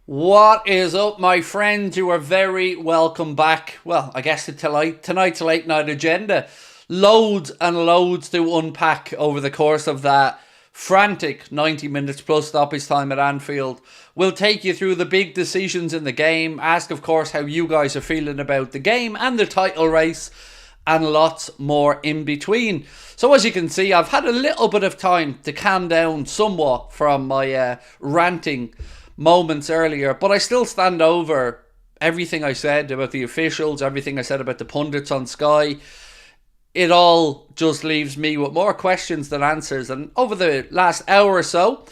What is up, my friends? You are very welcome back. Well, I guess to tonight's late night agenda. Loads and loads to unpack over the course of that frantic 90 minutes plus stoppage time at Anfield. We'll take you through the big decisions in the game, ask, of course, how you guys are feeling about the game and the title race, and lots more in between. So as you can see, I've had a little bit of time to calm down somewhat from my ranting moments earlier, but I still stand over everything I said about the officials, everything I said about the pundits on Sky. It all just leaves me with more questions than answers. And over the last hour or so,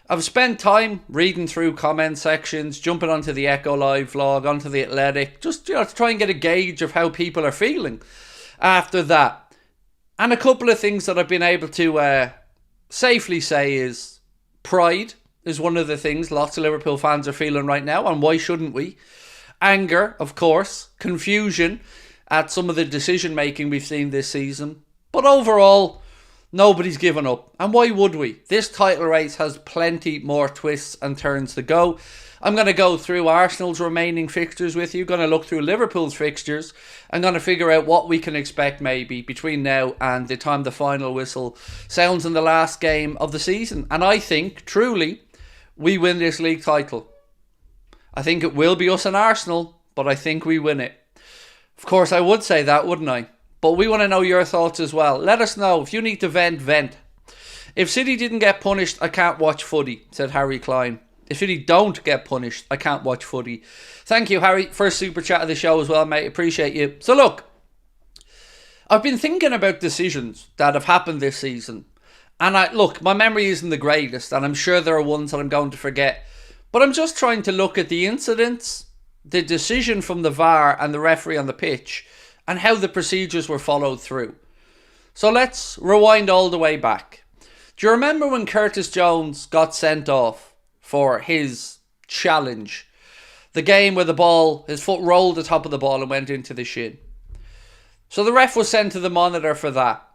I've spent time reading through comment sections, jumping onto the Echo Live vlog, onto the Athletic, just to try and get a gauge of how people are feeling after that. And a couple of things that I've been able to safely say is pride is one of the things lots of Liverpool fans are feeling right now, and why shouldn't we? Anger, of course. Confusion at some of the decision making we've seen this season. But overall, nobody's given up. And why would we? This title race has plenty more twists and turns to go. I'm going to go through Arsenal's remaining fixtures with you. Going to look through Liverpool's fixtures. I'm going to figure out what we can expect maybe between now and the time the final whistle sounds in the last game of the season. And I think, truly, we win this league title. I think it will be us and Arsenal, but I think we win it. Of course, I would say that, wouldn't I? But we want to know your thoughts as well. Let us know. If you need to vent, vent. If City didn't get punished, I can't watch footy, said Harry Klein. If City don't get punished, I can't watch footy. Thank you, Harry. First super chat of the show as well, mate. Appreciate you. So look, I've been thinking about decisions that have happened this season. And look, my memory isn't the greatest, and I'm sure there are ones that I'm going to forget. But I'm just trying to look at the incidents, the decision from the VAR and the referee on the pitch, and how the procedures were followed through. So let's rewind all the way back. Do you remember when Curtis Jones got sent off for his challenge? The game where the ball, his foot rolled the top of the ball and went into the shin. So the ref was sent to the monitor for that.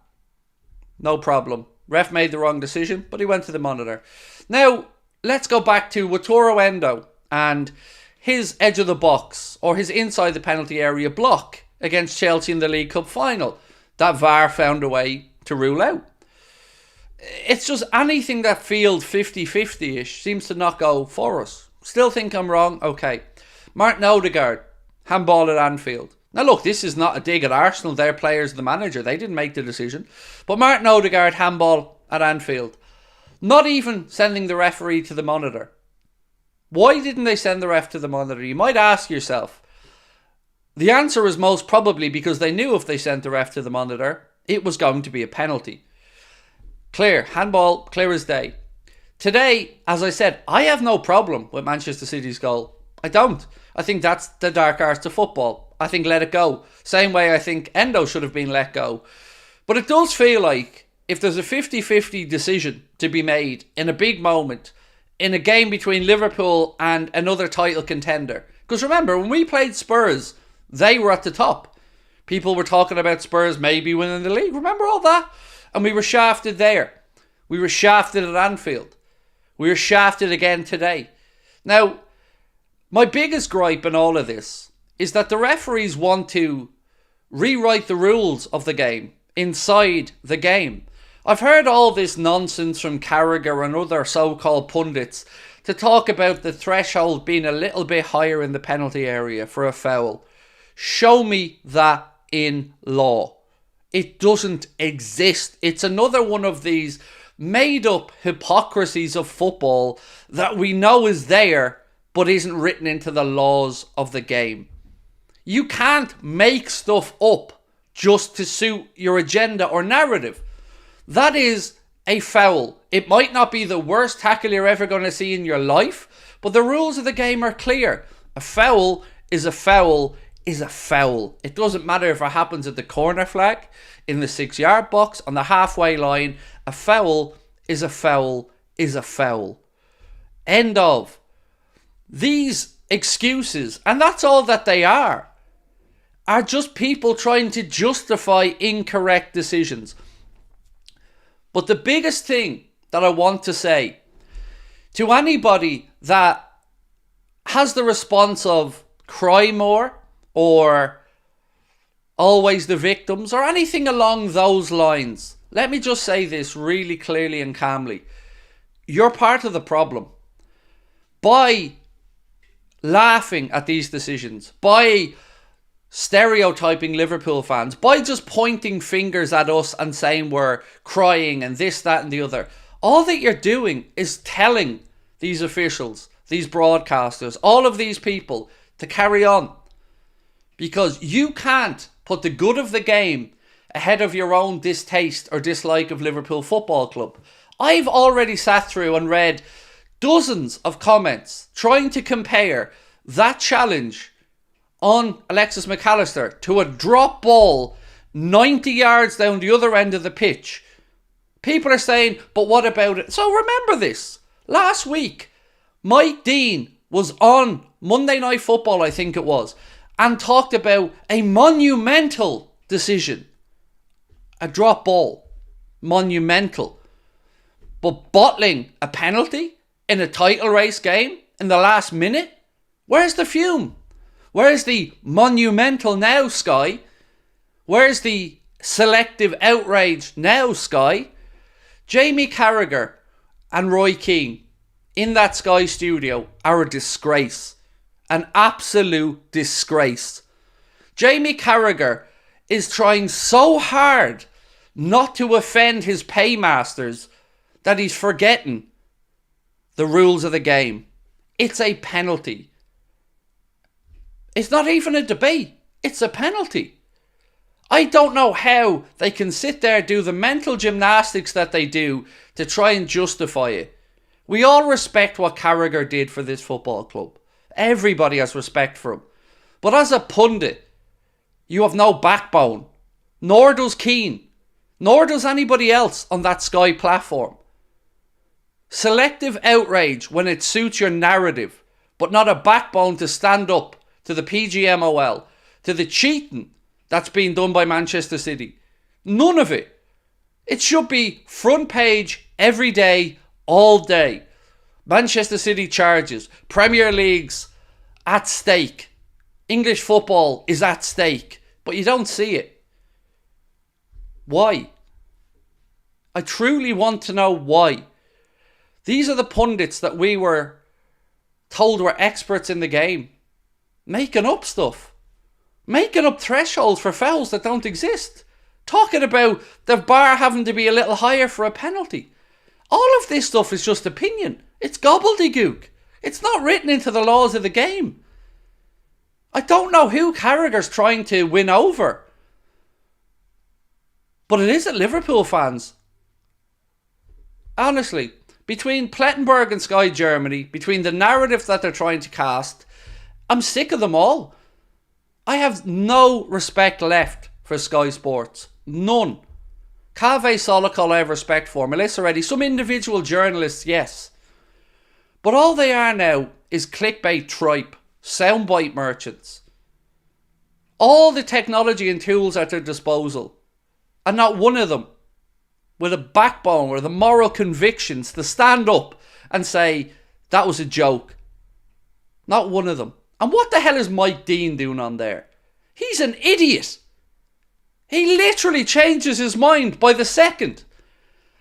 No problem. Ref made the wrong decision, but he went to the monitor. Now, let's go back to Wataru Endo and his edge of the box, or his inside the penalty area block against Chelsea in the League Cup final. That VAR found a way to rule out. It's just anything that feels 50-50-ish seems to not go for us. Still think I'm wrong? Okay. Martin Odegaard, handball at Anfield. Now look, this is not a dig at Arsenal. Their players, the manager, they didn't make the decision. But Martin Odegaard, handball at Anfield. Not even sending the referee to the monitor. Why didn't they send the ref to the monitor? You might ask yourself. The answer is most probably because they knew if they sent the ref to the monitor, it was going to be a penalty. Clear, handball, clear as day. Today, as I said, I have no problem with Manchester City's goal. I don't. I think that's the dark arts of football. I think let it go. Same way I think Endo should have been let go. But it does feel like if there's a 50-50 decision to be made in a big moment, in a game between Liverpool and another title contender. Because remember, when we played Spurs, they were at the top. People were talking about Spurs maybe winning the league. Remember all that? And we were shafted there. We were shafted at Anfield. We were shafted again today. Now, my biggest gripe in all of this is that the referees want to rewrite the rules of the game inside the game. I've heard all this nonsense from Carragher and other so-called pundits to talk about the threshold being a little bit higher in the penalty area for a foul. Show me that in law. It doesn't exist. It's another one of these made-up hypocrisies of football that we know is there but isn't written into the laws of the game. You can't make stuff up just to suit your agenda or narrative. That is a foul. It might not be the worst tackle you're ever going to see in your life, but the rules of the game are clear. A foul is a foul is a foul. It doesn't matter if it happens at the corner flag, in the 6-yard box, on the halfway line. A foul is a foul is a foul. End of. These excuses, and that's all that they are just people trying to justify incorrect decisions. But the biggest thing that I want to say to anybody that has the response of cry more or always the victims or anything along those lines. Let me just say this really clearly and calmly. You're part of the problem. By laughing at these decisions, by stereotyping Liverpool fans, by just pointing fingers at us and saying we're crying and this, that and the other, all that you're doing is telling these officials, these broadcasters, all of these people to carry on. Because you can't put the good of the game ahead of your own distaste or dislike of Liverpool Football Club. I've already sat through and read dozens of comments trying to compare that challenge on Alexis McAllister to a drop ball 90 yards down the other end of the pitch. People are saying, but what about it? So remember this. Last week, Mike Dean was on Monday Night Football, I think it was, and talked about a monumental decision. A drop ball. Monumental. But bottling a penalty in a title race game in the last minute? Where's the fume? Where's the monumental now, Sky? Where's the selective outrage now, Sky? Jamie Carragher and Roy Keane in that Sky studio are a disgrace. An absolute disgrace. Jamie Carragher is trying so hard not to offend his paymasters that he's forgetting the rules of the game. It's a penalty. It's not even a debate. It's a penalty. I don't know how they can sit there, do the mental gymnastics that they do to try and justify it. We all respect what Carragher did for this football club. Everybody has respect for him. But as a pundit, you have no backbone. Nor does Keane. Nor does anybody else on that Sky platform. Selective outrage when it suits your narrative, but not a backbone to stand up to the PGMOL, to the cheating that's being done by Manchester City. None of it. It should be front page every day, all day. Manchester City charges. Premier League's at stake. English football is at stake. But you don't see it. Why? I truly want to know why. These are the pundits that we were told were experts in the game. Making up stuff. Making up thresholds for fouls that don't exist. Talking about the bar having to be a little higher for a penalty. All of this stuff is just opinion. It's gobbledygook. It's not written into the laws of the game. I don't know who Carragher's trying to win over. But it isn't Liverpool fans. Honestly, between Plettenberg and Sky Germany, between the narrative that they're trying to cast, I'm sick of them all. I have no respect left for Sky Sports. None. Cave Solocol I have respect for. Melissa Reddy. Some individual journalists, yes. But all they are now is clickbait tripe. Soundbite merchants. All the technology and tools at their disposal. And not one of them with a backbone or the moral convictions to stand up and say, that was a joke. Not one of them. And what the hell is Mike Dean doing on there? He's an idiot. He literally changes his mind by the second.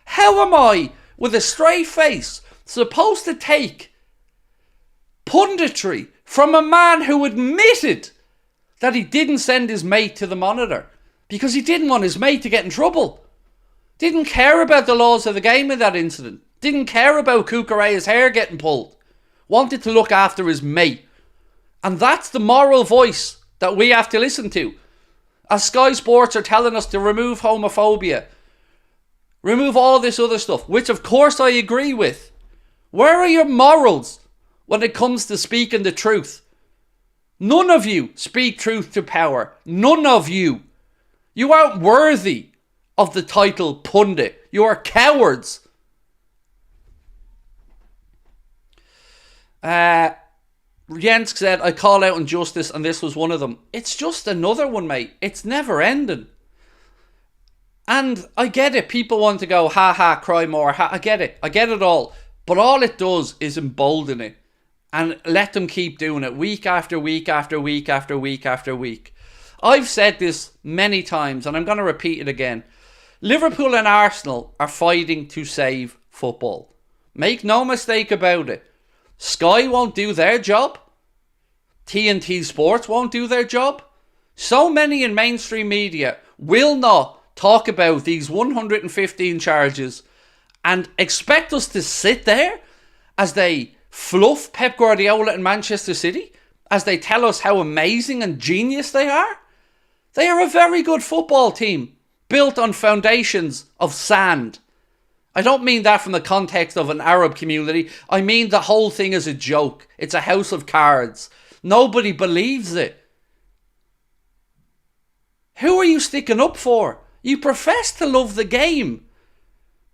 How am I, with a straight face, supposed to take punditry from a man who admitted that he didn't send his mate to the monitor because he didn't want his mate to get in trouble? Didn't care about the laws of the game in that incident. Didn't care about Cucurella's hair getting pulled. Wanted to look after his mate. And that's the moral voice that we have to listen to. As Sky Sports are telling us to remove homophobia. Remove all this other stuff, which of course I agree with. Where are your morals when it comes to speaking the truth? None of you speak truth to power. None of you. You aren't worthy of the title pundit. You are cowards. Jens said, I call out injustice and this was one of them. It's just another one, mate. It's never ending. And I get it. People want to go, ha ha, cry more. I get it. I get it all. But all it does is embolden it. and let them keep doing it week after week after week after week after week. I've said this many times, and I'm going to repeat it again. Liverpool and Arsenal are fighting to save football. Make no mistake about it. Sky won't do their job. TNT Sports won't do their job. So many in mainstream media will not talk about these 115 charges and expect us to sit there as they fluff Pep Guardiola and Manchester City, as they tell us how amazing and genius they are. They are a very good football team, built on foundations of sand. I don't mean that from the context of an Arab community. I mean the whole thing is a joke. It's a house of cards. Nobody believes it. Who are you sticking up for? You profess to love the game,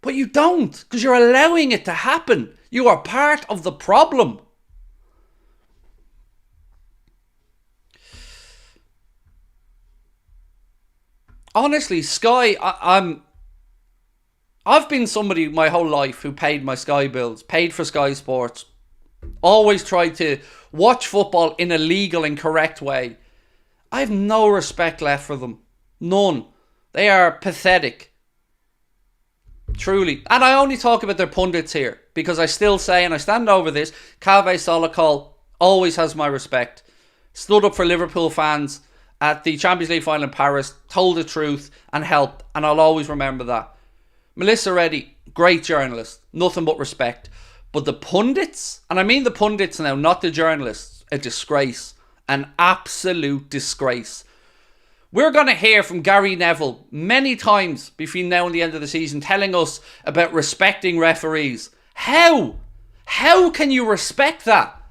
but you don't, because you're allowing it to happen. You are part of the problem. Honestly, Sky, I've been somebody my whole life who paid my Sky bills, paid for Sky Sports, always tried to watch football in a legal and correct way. I have no respect left for them. None. They are pathetic. Truly. And I only talk about their pundits here because I still say, and I stand over this, Calvé Solokol always has my respect. Stood up for Liverpool fans at the Champions League final in Paris, told the truth and helped, and I'll always remember that. Melissa Reddy, great journalist, nothing but respect. But the pundits, and I mean the pundits now, not the journalists, a disgrace. An absolute disgrace. We're going to hear from Gary Neville many times between now and the end of the season telling us about respecting referees. How? How can you respect that?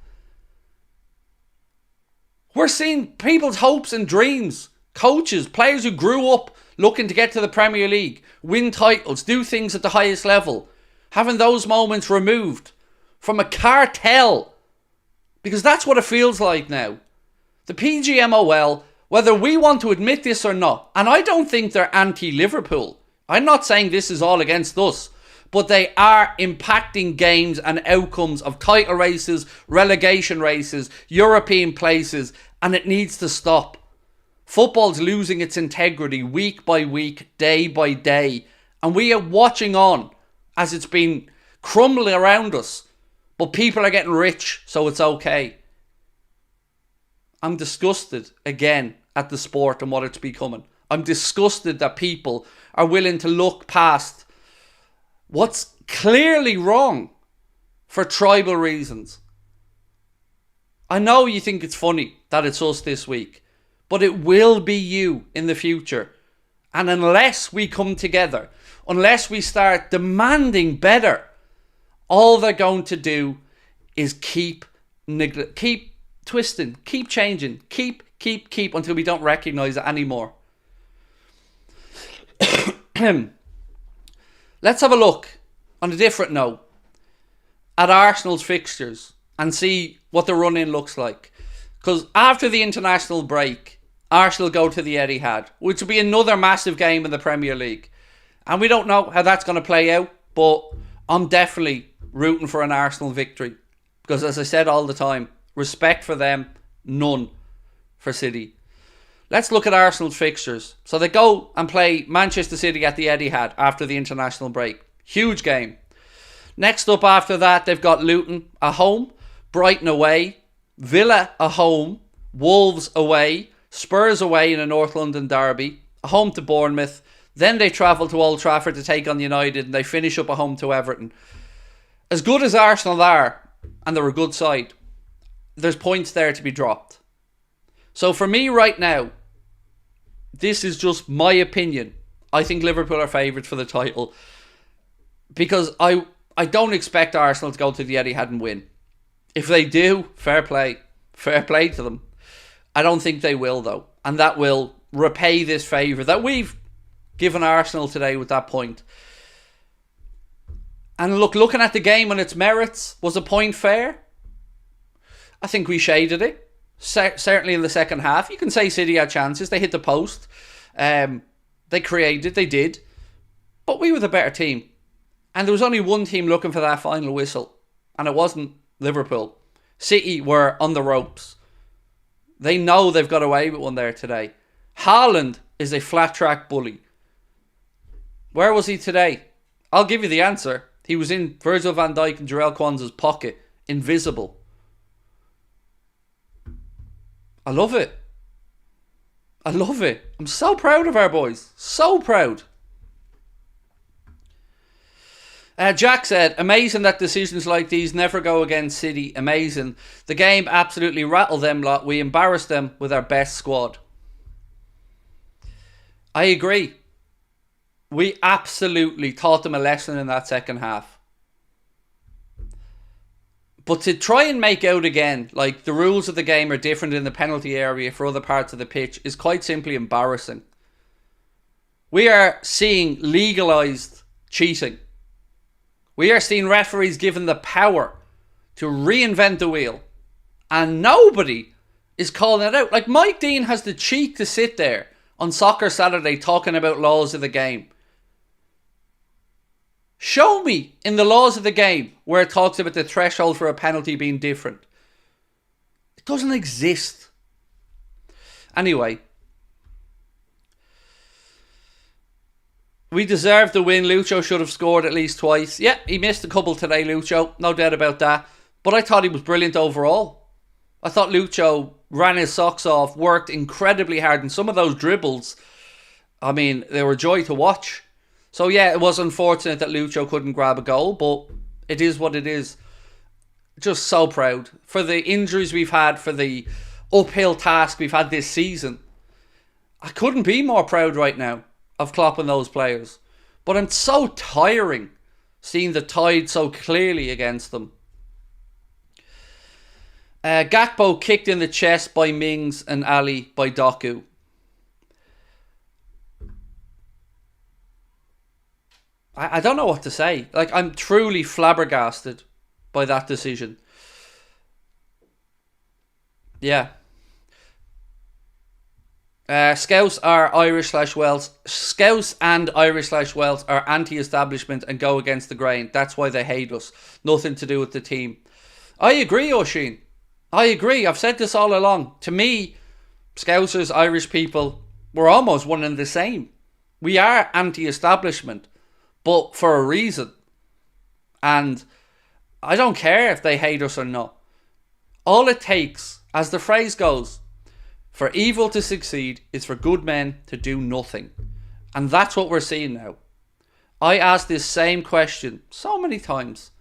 We're seeing people's hopes and dreams. Coaches, players who grew up looking to get to the Premier League, win titles, do things at the highest level, having those moments removed from a cartel. Because that's what it feels like now. The PGMOL, whether we want to admit this or not, and I don't think they're anti-Liverpool. I'm not saying this is all against us, but they are impacting games and outcomes of title races, relegation races, European places, and it needs to stop. Football's losing its integrity week by week, day by day, and we are watching on as it's been crumbling around us, but people are getting rich, so it's okay. I'm disgusted again at the sport and what it's becoming. I'm disgusted that people are willing to look past what's clearly wrong for tribal reasons. I know you think it's funny that it's us this week, but it will be you in the future. And unless we come together, unless we start demanding better, all they're going to do is keep twisting, keep changing, keep until we don't recognise it anymore. Let's have a look on a different note at Arsenal's fixtures and see what the run-in looks like. Because after the international break, Arsenal go to the Etihad, which will be another massive game in the Premier League. And we don't know how that's going to play out, but I'm definitely rooting for an Arsenal victory. Because as I said all the time, respect for them, none for City. Let's look at Arsenal's fixtures. So they go and play Manchester City at the Etihad after the international break. Huge game. Next up after that, they've got Luton at home, Brighton away, Villa at home, Wolves away, Spurs away in a North London derby, home to Bournemouth. Then they travel to Old Trafford to take on United and they finish up at home to Everton. As good as Arsenal are, and they're a good side, there's points there to be dropped. So for me right now, this is just my opinion. I think Liverpool are favourites for the title because I don't expect Arsenal to go to the Etihad and win. If they do, fair play to them. I don't think they will though, and that will repay this favour that we've given Arsenal today with that point. And looking at the game and its merits, was a point fair? I think we shaded it. Certainly in the second half. You can say City had chances. They hit the post. They created. They did. But we were the better team. And there was only one team looking for that final whistle. And it wasn't Liverpool. City were on the ropes. They know they've got away with one there today. Haaland is a flat track bully. Where was he today? I'll give you the answer. He was in Virgil van Dijk and Jarell Kwanzaa's pocket. Invisible. I love it. I love it. I'm so proud of our boys. So proud. Jack said, amazing that decisions like these never go against City. Amazing. The game absolutely rattled them lot. We embarrassed them with our best squad. I agree. We absolutely taught them a lesson in that second half. But to try and make out again, like the rules of the game are different in the penalty area for other parts of the pitch, is quite simply embarrassing. We are seeing legalised cheating. We are seeing referees given the power to reinvent the wheel. And nobody is calling it out. Like Mike Dean has the cheek to sit there on Soccer Saturday talking about laws of the game. Show me in the laws of the game where it talks about the threshold for a penalty being different. It doesn't exist. Anyway. We deserved the win. Lucho should have scored at least twice. Yeah, he missed a couple today, Lucho. No doubt about that. But I thought he was brilliant overall. I thought Lucho ran his socks off, worked incredibly hard. And some of those dribbles, I mean, they were a joy to watch. So yeah, it was unfortunate that Lucho couldn't grab a goal, but it is what it is. Just so proud. For the injuries we've had, for the uphill task we've had this season. I couldn't be more proud right now of Klopp and those players. But I'm so tiring seeing the tide so clearly against them. Gakpo kicked in the chest by Mings and Ali by Doku. I don't know what to say. Like, I'm truly flabbergasted by that decision. Yeah. Scouse are Irish/Welsh. Scouse and Irish/Welsh are anti-establishment and go against the grain. That's why they hate us. Nothing to do with the team. I agree, Oisin. I agree. I've said this all along. To me, Scousers, Irish people, we're almost one and the same. We are anti-establishment, but for a reason. And I don't care if they hate us or not. All it takes, as the phrase goes, for evil to succeed is for good men to do nothing. And that's what we're seeing now. I asked this same question so many times.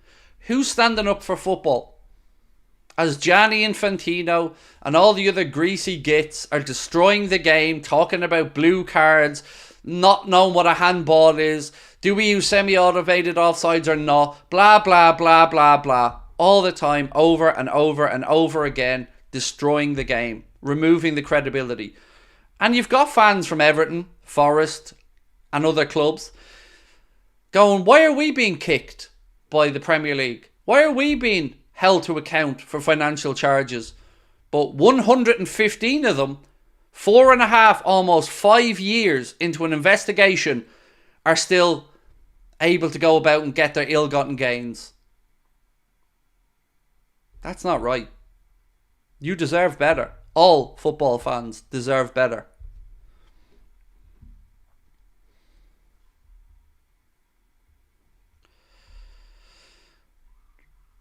Who's standing up for football? As Gianni Infantino and all the other greasy gits are destroying the game, talking about blue cards, not knowing what a handball is, do we use semi-automated offsides or not, blah, blah, blah, blah, blah. All the time, over and over and over again, destroying the game, removing the credibility. And you've got fans from Everton, Forest and other clubs going, why are we being kicked by the Premier League? Why are we being held to account for financial charges? But 115 of them, 4.5, almost 5 years into an investigation, are still able to go about and get their ill-gotten gains. That's not right. You deserve better. All football fans deserve better.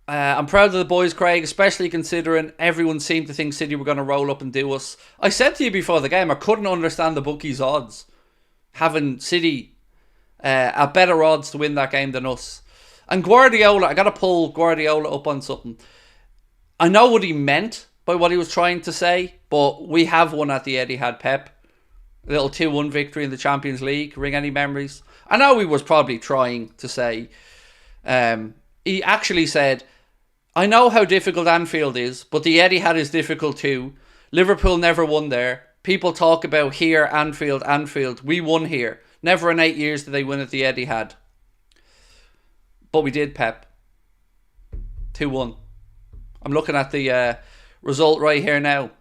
I'm proud of the boys, Craig, especially considering everyone seemed to think City were going to roll up and do us. I said to you before the game, I couldn't understand the bookies' odds. Having City at better odds to win that game than us. And Guardiola, I got to pull Guardiola up on something. I know what he meant by what he was trying to say, but we have won at the Etihad, Pep. A little 2-1 victory in the Champions League. Ring any memories? I know he was probably trying to say... he actually said, I know how difficult Anfield is, but the Etihad is difficult too. Liverpool never won there. People talk about here, Anfield, Anfield. We won here. Never in 8 years did they win at the Etihad. But we did, Pep. 2-1. I'm looking at the result right here now.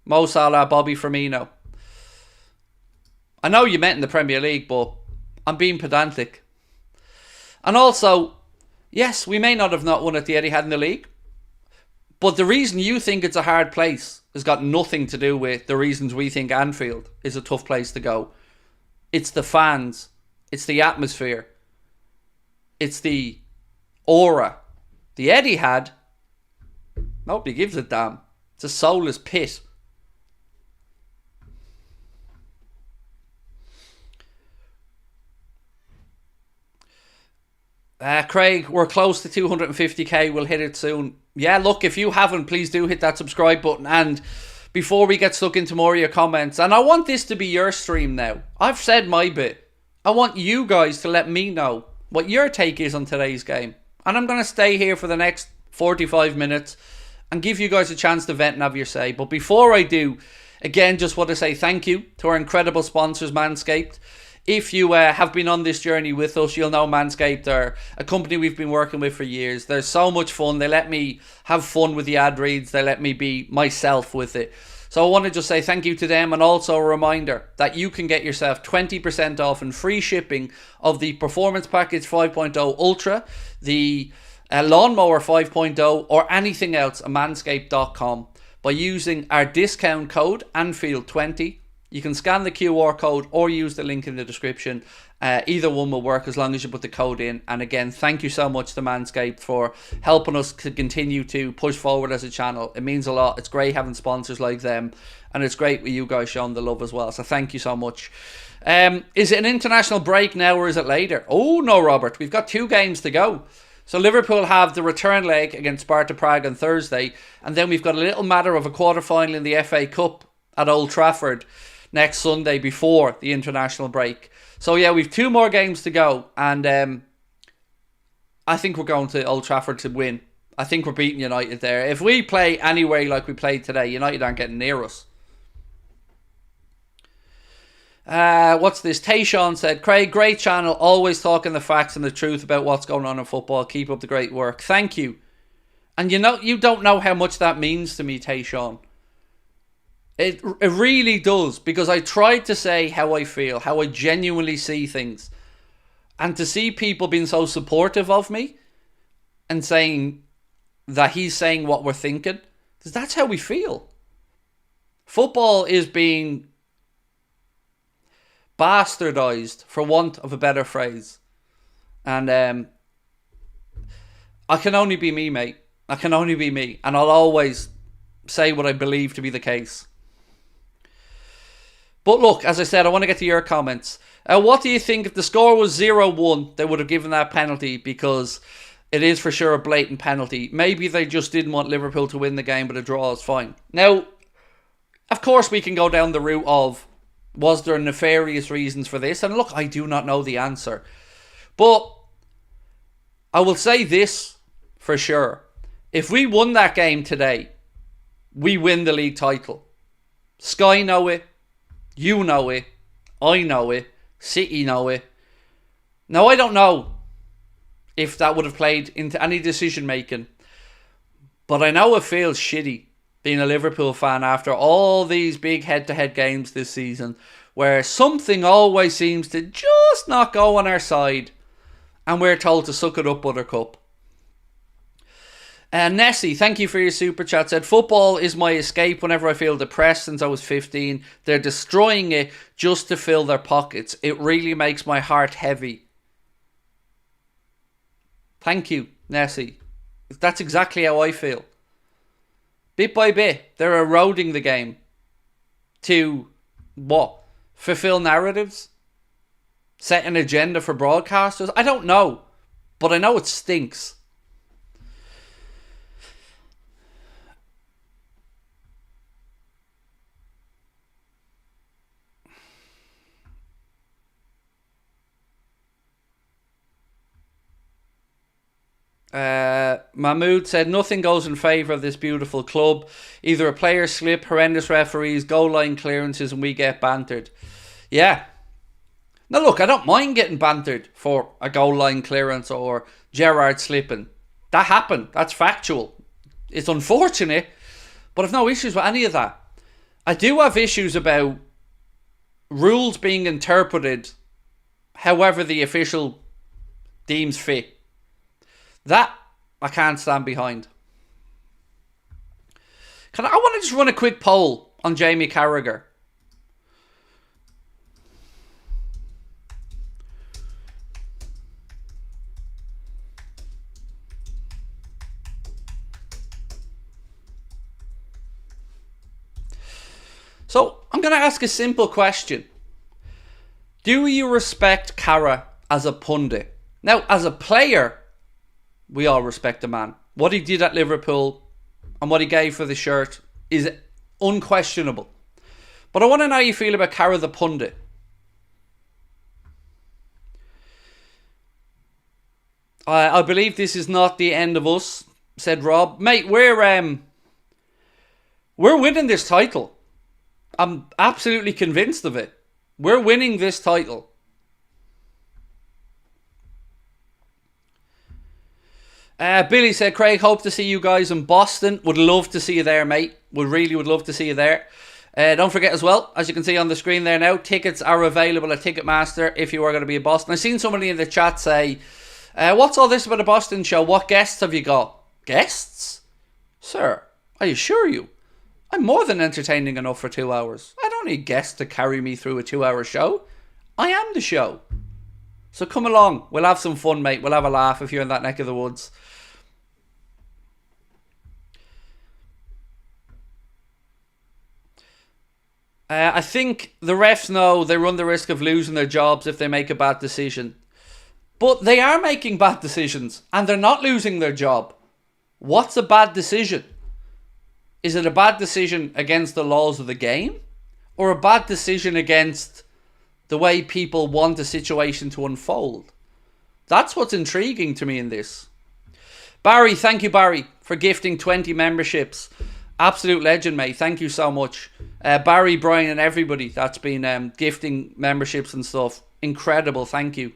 Mo Salah, Bobby Firmino. I know you meant in the Premier League, but I'm being pedantic. And also, yes, we may not have not won at the Etihad in the league, But the reason you think it's a hard place has got nothing to do with the reasons we think Anfield is a tough place to go. It's the fans. It's the atmosphere. It's the aura. The Etihad, nobody gives a damn. It's a soulless pit. Craig, we're close to 250k. We'll hit it soon. Yeah, look, if you haven't, please do hit that subscribe button. And before we get stuck into more of your comments, and I want this to be your stream now. I've said my bit. I want you guys to let me know what your take is on today's game. And I'm going to stay here for the next 45 minutes and give you guys a chance to vent and have your say. But before I do, again, just want to say thank you to our incredible sponsors, Manscaped. If you have been on this journey with us, you'll know Manscaped are a company we've been working with for years. They're so much fun. They let me have fun with the ad reads. They let me be myself with it. So I want to just say thank you to them, and also a reminder that you can get yourself 20% off and free shipping of the Performance Package 5.0 Ultra, the Lawnmower 5.0, or anything else at manscaped.com by using our discount code Anfield20. You can scan the QR code or use the link in the description. Either one will work as long as you put the code in. And again, thank you so much to Manscaped for helping us to continue to push forward as a channel. It means a lot. It's great having sponsors like them. And it's great with you guys showing the love as well. So thank you so much. Is it an international break now or is it later? Oh, no, Robert. We've got 2 games to go. So Liverpool have the return leg against Sparta Prague on Thursday. And then we've got a little matter of a quarter-final in the FA Cup at Old Trafford next Sunday before the international break. So yeah, we've 2 more games to go, and I think we're going to Old Trafford to win. I think we're beating United there. If we play anyway like we played today, United aren't getting near us. What's this? Tayshawn said, Craig, great channel, always talking the facts and the truth about what's going on in football. Keep up the great work. Thank you. And you don't know how much that means to me, Tayshawn. It really does, because I tried to say how I feel, how I genuinely see things. And to see people being so supportive of me and saying that he's saying what we're thinking, because that's how we feel. Football is being bastardized, for want of a better phrase. And I can only be me, mate. I can only be me. And I'll always say what I believe to be the case. But look, as I said, I want to get to your comments. What do you think if the score was 0-1, they would have given that penalty, because it is for sure a blatant penalty. Maybe they just didn't want Liverpool to win the game, but a draw is fine. Now, of course we can go down the route of, was there nefarious reasons for this? And look, I do not know the answer. But I will say this for sure. If we won that game today, we win the league title. Sky know it. You know it. I know it. City know it. Now, I don't know if that would have played into any decision making, but I know it feels shitty being a Liverpool fan after all these big head-to-head games this season, where something always seems to just not go on our side, and we're told to suck it up, Buttercup. Nessie, thank you for your super chat. Said, football is my escape whenever I feel depressed since I was 15. They're destroying it just to fill their pockets. It really makes my heart heavy. Thank you, Nessie. That's exactly how I feel. Bit by bit, they're eroding the game to, what? Fulfill narratives? Set an agenda for broadcasters? I don't know. But I know it stinks. Mahmood said, nothing goes in favour of this beautiful club. Either a player slip, horrendous referees, goal line clearances, and we get bantered. Yeah. Now look, I don't mind getting bantered for a goal line clearance or Gerrard slipping. That happened. That's factual. It's unfortunate, but I've no issues with any of that. I do have issues about rules being interpreted however the official deems fit. That I can't stand behind. I want to just run a quick poll on Jamie Carragher. So, I'm going to ask a simple question. Do you respect Carra as a pundit? Now, as a player, we all respect the man. What he did at Liverpool and what he gave for the shirt is unquestionable. But I want to know how you feel about Carra the pundit. I believe this is not the end of us, said Rob. Mate, we're winning this title. I'm absolutely convinced of it. We're winning this title. Billy said, Craig, hope to see you guys in Boston. Would love to see you there, mate. Would love to see you there. Don't forget as well, as you can see on the screen there now, tickets are available at Ticketmaster if you are going to be in Boston. I've seen somebody in the chat say, what's all this about a Boston show? What guests have you got? Guests? Sir, I assure you, I'm more than entertaining enough for 2 hours. I don't need guests to carry me through a 2-hour show. I am the show. So come along. We'll have some fun, mate. We'll have a laugh if you're in that neck of the woods. I think the refs know they run the risk of losing their jobs if they make a bad decision. But they are making bad decisions and they're not losing their job. What's a bad decision? Is it a bad decision against the laws of the game? Or a bad decision against the way people want a situation to unfold? That's what's intriguing to me in this. Barry, thank you, Barry, for gifting 20 memberships. Absolute legend, mate. Thank you so much. Barry, Brian, and everybody that's been gifting memberships and stuff. Incredible. Thank you.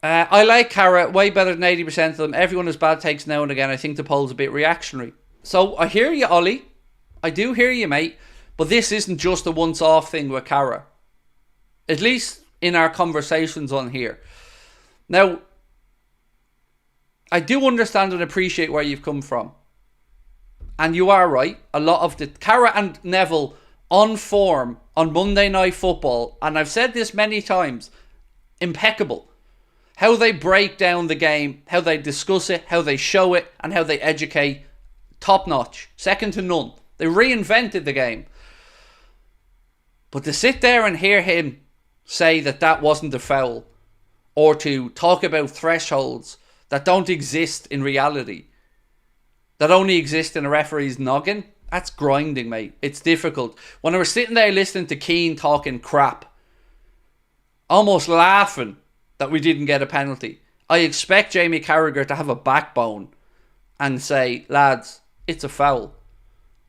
I like Carra way better than 80% of them. Everyone has bad takes now and again. I think the poll's a bit reactionary. So I hear you, Ollie. I do hear you, mate. But this isn't just a once-off thing with Carra. At least in our conversations on here. Now, I do understand and appreciate where you've come from. And you are right. A lot of the Carra and Neville on form on Monday Night Football, and I've said this many times, impeccable. How they break down the game, how they discuss it, how they show it, and how they educate, top notch, second to none. They reinvented the game. But to sit there and hear him say that that wasn't a foul, or to talk about thresholds that don't exist in reality, that only exist in a referee's noggin, that's grinding, mate. It's difficult. When I was sitting there listening to Keane talking crap, almost laughing that we didn't get a penalty, I expect Jamie Carragher to have a backbone and say, lads, it's a foul.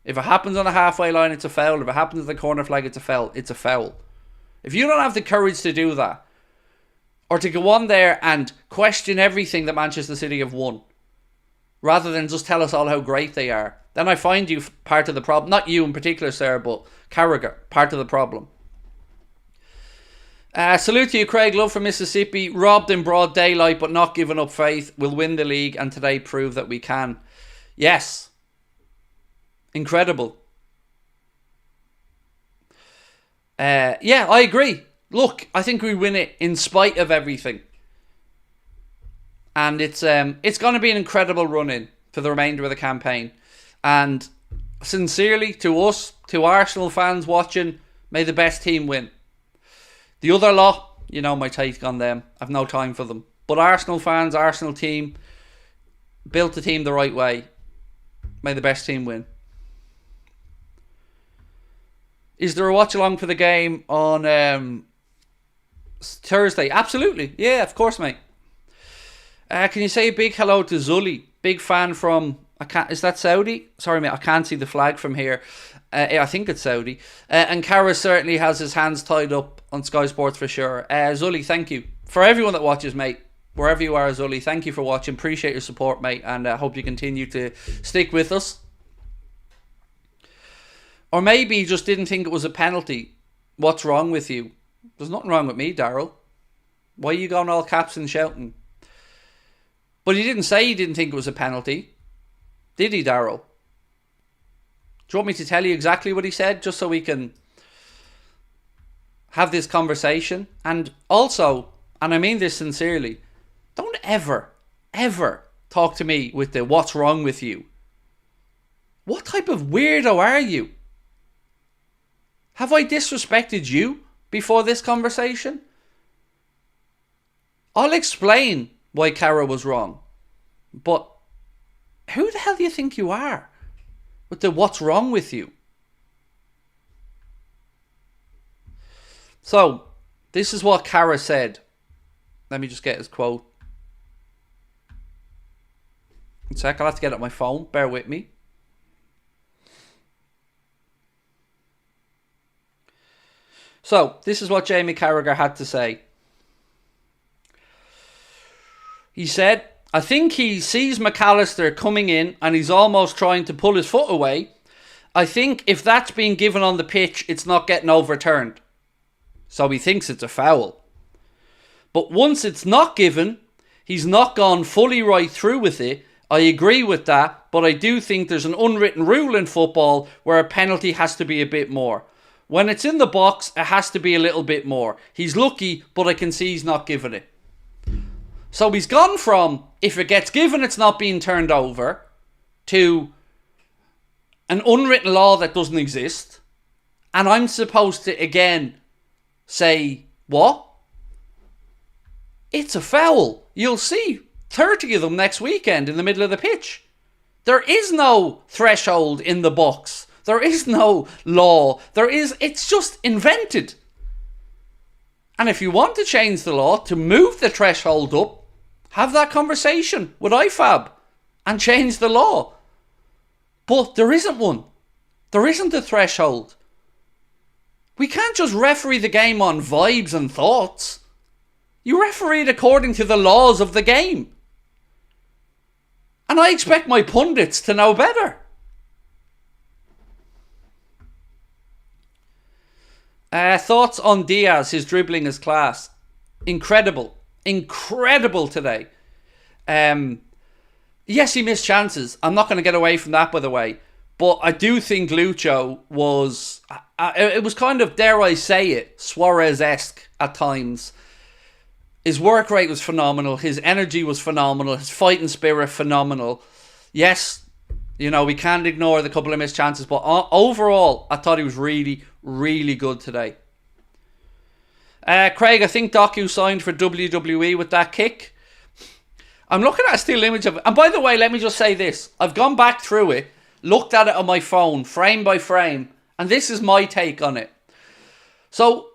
If it happens on a halfway line, it's a foul. If it happens at the corner flag, it's a foul. It's a foul. If you don't have the courage to do that, or to go on there and question everything that Manchester City have won, rather than just tell us all how great they are, then I find you part of the problem. Not you in particular, sir, but Carragher, part of the problem. Salute to you, Craig. Love from Mississippi. Robbed in broad daylight, but not giving up faith. We'll win the league, and today prove that we can. Yes. Incredible. Yeah, I agree. Look, I think we win it in spite of everything. And it's going to be an incredible run-in for the remainder of the campaign. And sincerely, to us, to Arsenal fans watching, may the best team win. The other lot, you know my take on them. I've no time for them. But Arsenal fans, Arsenal team, built the team the right way. May the best team win. Is there a watch-along for the game on Thursday? Absolutely. Yeah, of course, mate. Can you say a big hello to Zully? Big fan from... is that Saudi? Sorry, mate, I can't see the flag from here. I think it's Saudi. And Carra certainly has his hands tied up on Sky Sports for sure. Zully, thank you. For everyone that watches, mate, wherever you are, Zully, thank you for watching. Appreciate your support, mate, and I hope you continue to stick with us. Or maybe you just didn't think it was a penalty. What's wrong with you? There's nothing wrong with me, Daryl. Why are you going all caps and shouting? But he didn't say he didn't think it was a penalty. Did he, Darrow? Do you want me to tell you exactly what he said, just so we can have this conversation? And also, and I mean this sincerely, don't ever, ever talk to me with the "what's wrong with you." What type of weirdo are you? Have I disrespected you before this conversation? I'll explain why Cara was wrong. But who the hell do you think you are with the "what's wrong with you"? So, this is what Cara said. Let me just get his quote. One sec, I'll have to get it on my phone. Bear with me. So, this is what Jamie Carragher had to say. He said, "I think he sees McAllister coming in and he's almost trying to pull his foot away. I think if that's being given on the pitch, it's not getting overturned. So he thinks it's a foul. But once it's not given, he's not gone fully right through with it. I agree with that, but I do think there's an unwritten rule in football where a penalty has to be a bit more. When it's in the box, it has to be a little bit more. He's lucky, but I can see he's not giving it." So he's gone from, if it gets given, it's not being turned over, to an unwritten law that doesn't exist. And I'm supposed to, again, say, what? It's a foul. You'll see 30 of them next weekend in the middle of the pitch. There is no threshold in the box. There is no law. It's just invented. And if you want to change the law to move the threshold up, have that conversation with IFAB and change the law. But there isn't one. There isn't a threshold. We can't just referee the game on vibes and thoughts. You referee it according to the laws of the game. And I expect my pundits to know better. Thoughts on Diaz? His dribbling is class. Incredible today. Yes, he missed chances. I'm not going to get away from that, by the way. But I do think Lucho was... it was kind of, dare I say it, Suarez-esque at times. His work rate was phenomenal. His energy was phenomenal. His fighting spirit, phenomenal. Yes, we can't ignore the couple of missed chances. But overall, I thought he was really, really good today. Craig, I think Doku signed for WWE with that kick. I'm looking at a still image of it. And by the way, let me just say this. I've gone back through it, looked at it on my phone, frame by frame, and this is my take on it. So,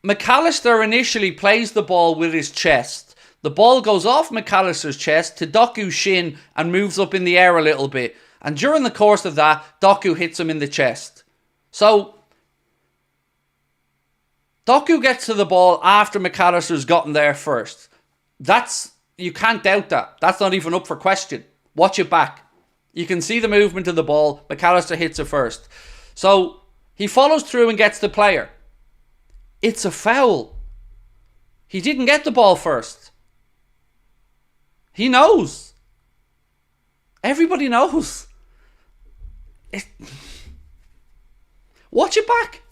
McAllister initially plays the ball with his chest. The ball goes off McAllister's chest to Doku's shin and moves up in the air a little bit. And during the course of that, Doku hits him in the chest. So, Doku gets to the ball after McAllister's gotten there first. You can't doubt that. That's not even up for question. Watch it back. You can see the movement of the ball. McAllister hits it first. So, he follows through and gets the player. It's a foul. He didn't get the ball first. He knows. Everybody knows. Watch it back.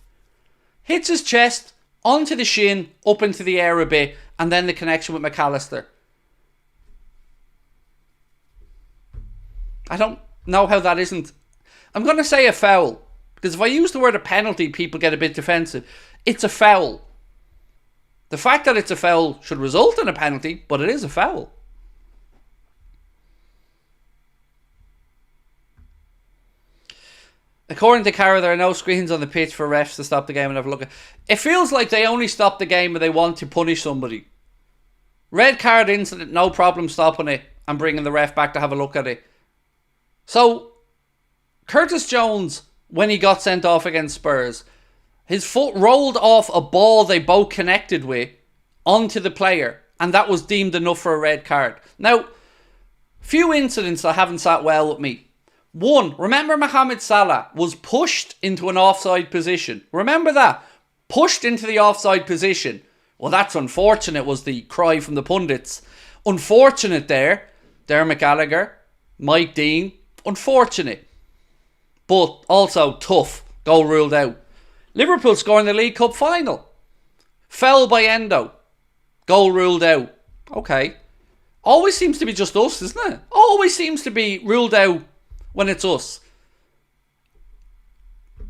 Hits his chest, onto the shin, up into the air a bit, and then the connection with McAllister. I don't know how that isn't... I'm going to say a foul. Because if I use the word a penalty, people get a bit defensive. It's a foul. The fact that it's a foul should result in a penalty, but it is a foul. According to Cara, there are no screens on the pitch for refs to stop the game and have a look at. It feels like they only stop the game when they want to punish somebody. Red card incident, no problem stopping it and bringing the ref back to have a look at it. So, Curtis Jones, when he got sent off against Spurs, his foot rolled off a ball they both connected with onto the player, and that was deemed enough for a red card. Now, few incidents that haven't sat well with me. One, remember Mohamed Salah was pushed into an offside position. Remember that? Pushed into the offside position. Well, that's unfortunate, was the cry from the pundits. Unfortunate there. Dermot Gallagher, Mike Dean, unfortunate, but also tough, goal ruled out. Liverpool scoring the League Cup final, fell by Endo, goal ruled out. Okay. Always seems to be just us, isn't it? Always seems to be ruled out when it's us.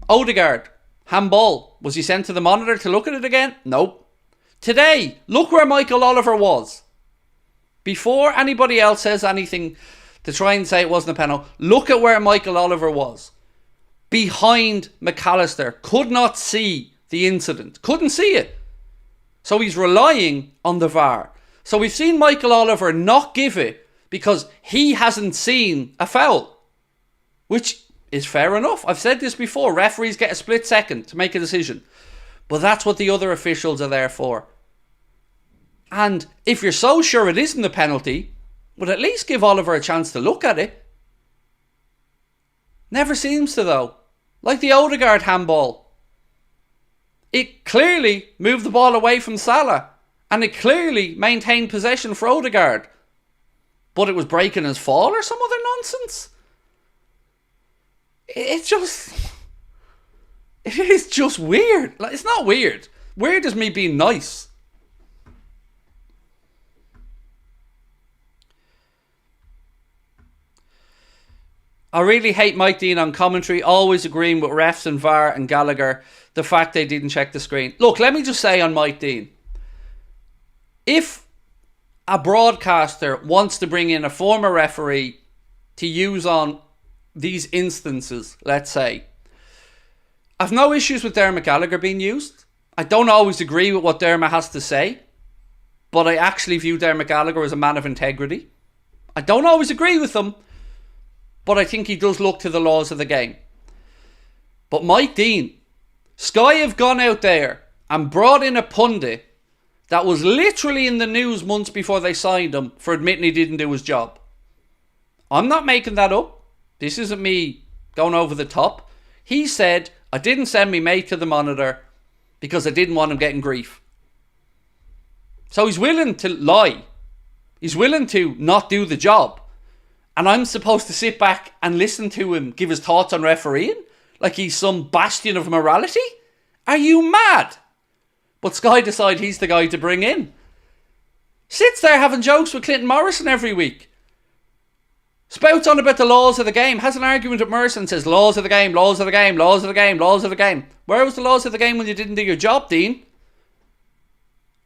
Odegaard, handball. Was he sent to the monitor to look at it again? Nope. Today, look where Michael Oliver was. Before anybody else says anything to try and say it wasn't a penalty, look at where Michael Oliver was. Behind McAllister. Could not see the incident. Couldn't see it. So he's relying on the VAR. So we've seen Michael Oliver not give it because he hasn't seen a foul, which is fair enough. I've said this before. Referees get a split second to make a decision. But that's what the other officials are there for. And if you're so sure it isn't a penalty, well, at least give Oliver a chance to look at it. Never seems to, though. Like the Odegaard handball. It clearly moved the ball away from Salah. And it clearly maintained possession for Odegaard. But it was breaking his fall or some other nonsense. It is just weird. Like, it's not weird. Weird is me being nice. I really hate Mike Dean on commentary, always agreeing with refs and VAR and Gallagher, the fact they didn't check the screen. Look, let me just say on Mike Dean, if a broadcaster wants to bring in a former referee to use on these instances, let's say, I've no issues with Dermot Gallagher being used. I don't always agree with what Dermot has to say, but I actually view Dermot Gallagher as a man of integrity. I don't always agree with him, but I think he does look to the laws of the game. But Mike Dean, Sky have gone out there and brought in a pundit that was literally in the news months before they signed him for admitting he didn't do his job. I'm not making that up. This isn't me going over the top. He said, I didn't send me mate to the monitor because I didn't want him getting grief. So he's willing to lie. He's willing to not do the job. And I'm supposed to sit back and listen to him give his thoughts on refereeing? Like he's some bastion of morality? Are you mad? But Sky decide he's the guy to bring in. Sits there having jokes with Clinton Morrison every week. Spouts on about the laws of the game. Has an argument with Morrison. Says laws of the game, laws of the game, laws of the game, laws of the game. Where was the laws of the game when you didn't do your job, Dean?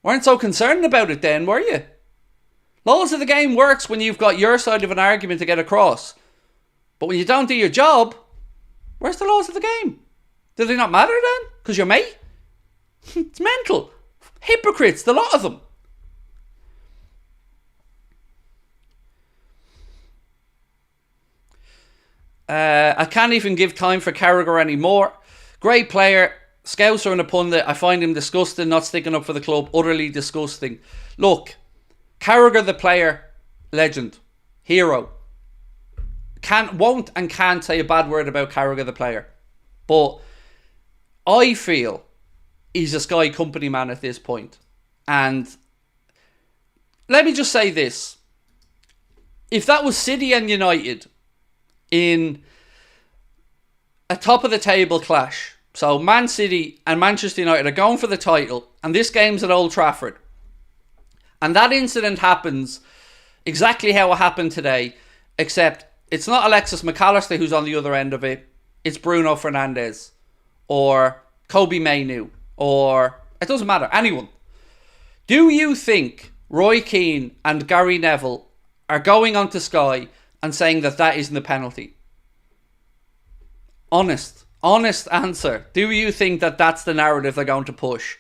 Weren't so concerned about it then, were you? Laws of the game works when you've got your side of an argument to get across. But when you don't do your job, where's the laws of the game? Do they not matter then? Because you're mate? It's mental. Hypocrites, the lot of them. I can't even give time for Carragher anymore. Great player. Scouser and a pundit. I find him disgusting, not sticking up for the club. Utterly disgusting. Look, Carragher the player, legend, hero. Won't and can't say a bad word about Carragher the player. But I feel he's a Sky company man at this point. And let me just say this. If that was City and United in a top of the table clash, so Man City and Manchester United are going for the title, and this game's at Old Trafford, and that incident happens exactly how it happened today, except it's not Alexis McAllister who's on the other end of it, it's Bruno Fernandes or Kobe Mainoo, or it doesn't matter, anyone. Do you think Roy Keane and Gary Neville are going onto Sky and saying that that isn't a penalty? Honest answer. Do you think that that's the narrative they're going to push?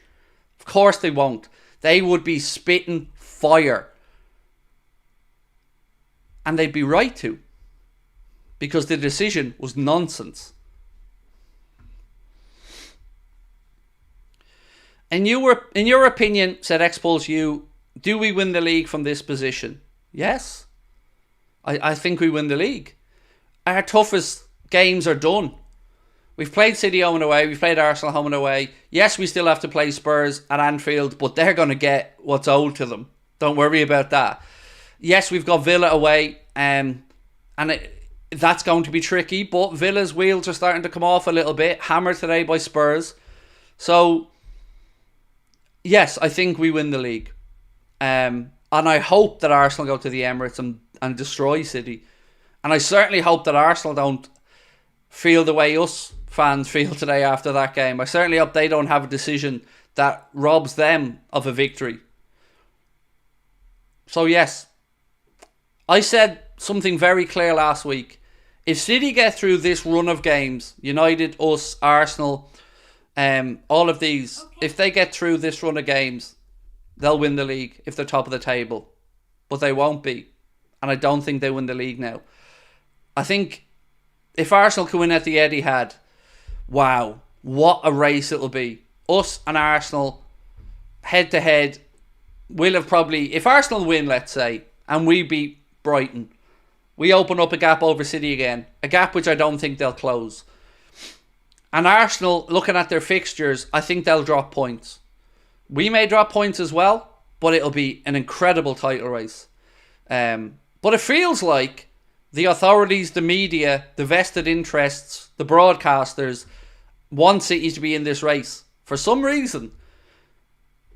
Of course they won't. They would be spitting fire. And they'd be right to. Because the decision was nonsense. In your opinion, said Expulse You, do we win the league from this position? Yes. I think we win the league. Our toughest games are done. We've played City home and away. We've played Arsenal home and away. Yes, we still have to play Spurs at Anfield, but they're going to get what's owed to them. Don't worry about that. Yes, we've got Villa away, and that's going to be tricky, but Villa's wheels are starting to come off a little bit, hammered today by Spurs. So, yes, I think we win the league. And I hope that Arsenal go to the Emirates and destroy City. And I certainly hope that Arsenal don't feel the way us fans feel today after that game. I certainly hope they don't have a decision that robs them of a victory. So yes, I said something very clear last week. If City get through this run of games, United, us, Arsenal, all of these, if they get through this run of games, they'll win the league if they're top of the table. But they won't be. And I don't think they win the league now. I think if Arsenal can win at the Etihad, wow, what a race it'll be. Us and Arsenal, head to head, will have probably, if Arsenal win, let's say, and we beat Brighton, we open up a gap over City again. A gap which I don't think they'll close. And Arsenal, looking at their fixtures, I think they'll drop points. We may drop points as well, but it'll be an incredible title race. But it feels like the authorities, the media, the vested interests, the broadcasters want City to be in this race. For some reason,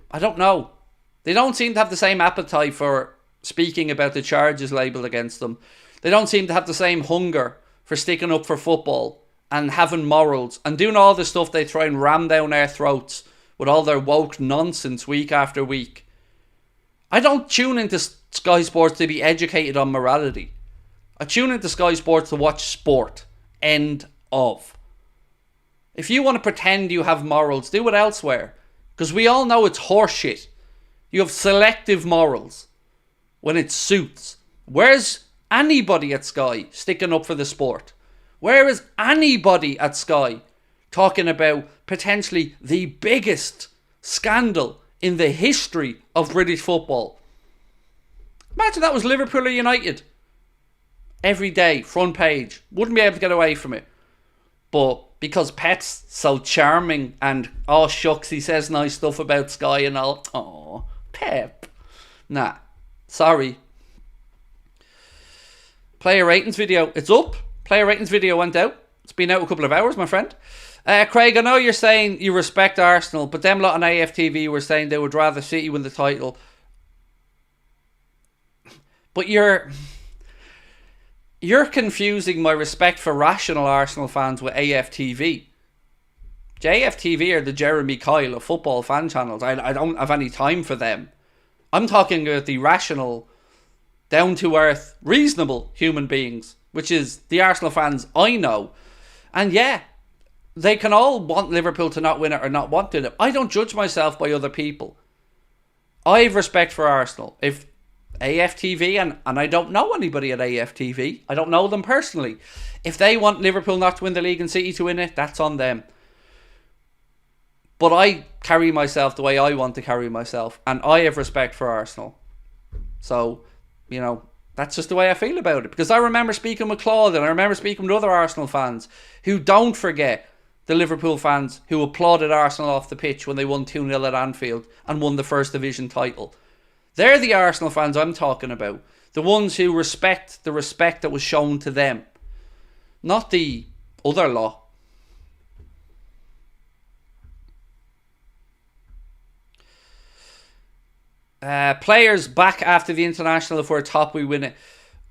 I don't know. They don't seem to have the same appetite for speaking about the charges labelled against them. They don't seem to have the same hunger for sticking up for football and having morals and doing all the stuff they try and ram down our throats with all their woke nonsense week after week. I don't tune into Sky Sports to be educated on morality. I tune into Sky Sports to watch sport. End of. If you want to pretend you have morals, do it elsewhere. Because we all know it's horseshit. You have selective morals when it suits. Where's anybody at Sky sticking up for the sport? Where is anybody at Sky talking about potentially the biggest scandal in the history of British football? Imagine that was Liverpool or United. Every day, front page. Wouldn't be able to get away from it. But because Pep's so charming and, oh shucks, he says nice stuff about Sky and all. Oh, Pep. Nah, sorry. Player ratings video, it's up. Player ratings video went out. It's been out a couple of hours, my friend. Craig, I know you're saying you respect Arsenal, but them lot on AFTV were saying they would rather City win the title. But you're confusing my respect for rational Arsenal fans with AFTV. AFTV are the Jeremy Kyle of football fan channels. I don't have any time for them. I'm talking about the rational, down-to-earth, reasonable human beings, which is the Arsenal fans I know. And yeah, they can all want Liverpool to not win it or not want it. I don't judge myself by other people. I have respect for Arsenal. If AFTV, and I don't know anybody at AFTV, I don't know them personally. If they want Liverpool not to win the league and City to win it, that's on them. But I carry myself the way I want to carry myself, and I have respect for Arsenal. So, that's just the way I feel about it. Because I remember speaking with Claude, and I remember speaking with other Arsenal fans who don't forget the Liverpool fans who applauded Arsenal off the pitch when they won 2-0 at Anfield and won the First Division title. They're the Arsenal fans I'm talking about. The ones who respect the respect that was shown to them. Not the other lot. Players back after the international, if we're top, we win it.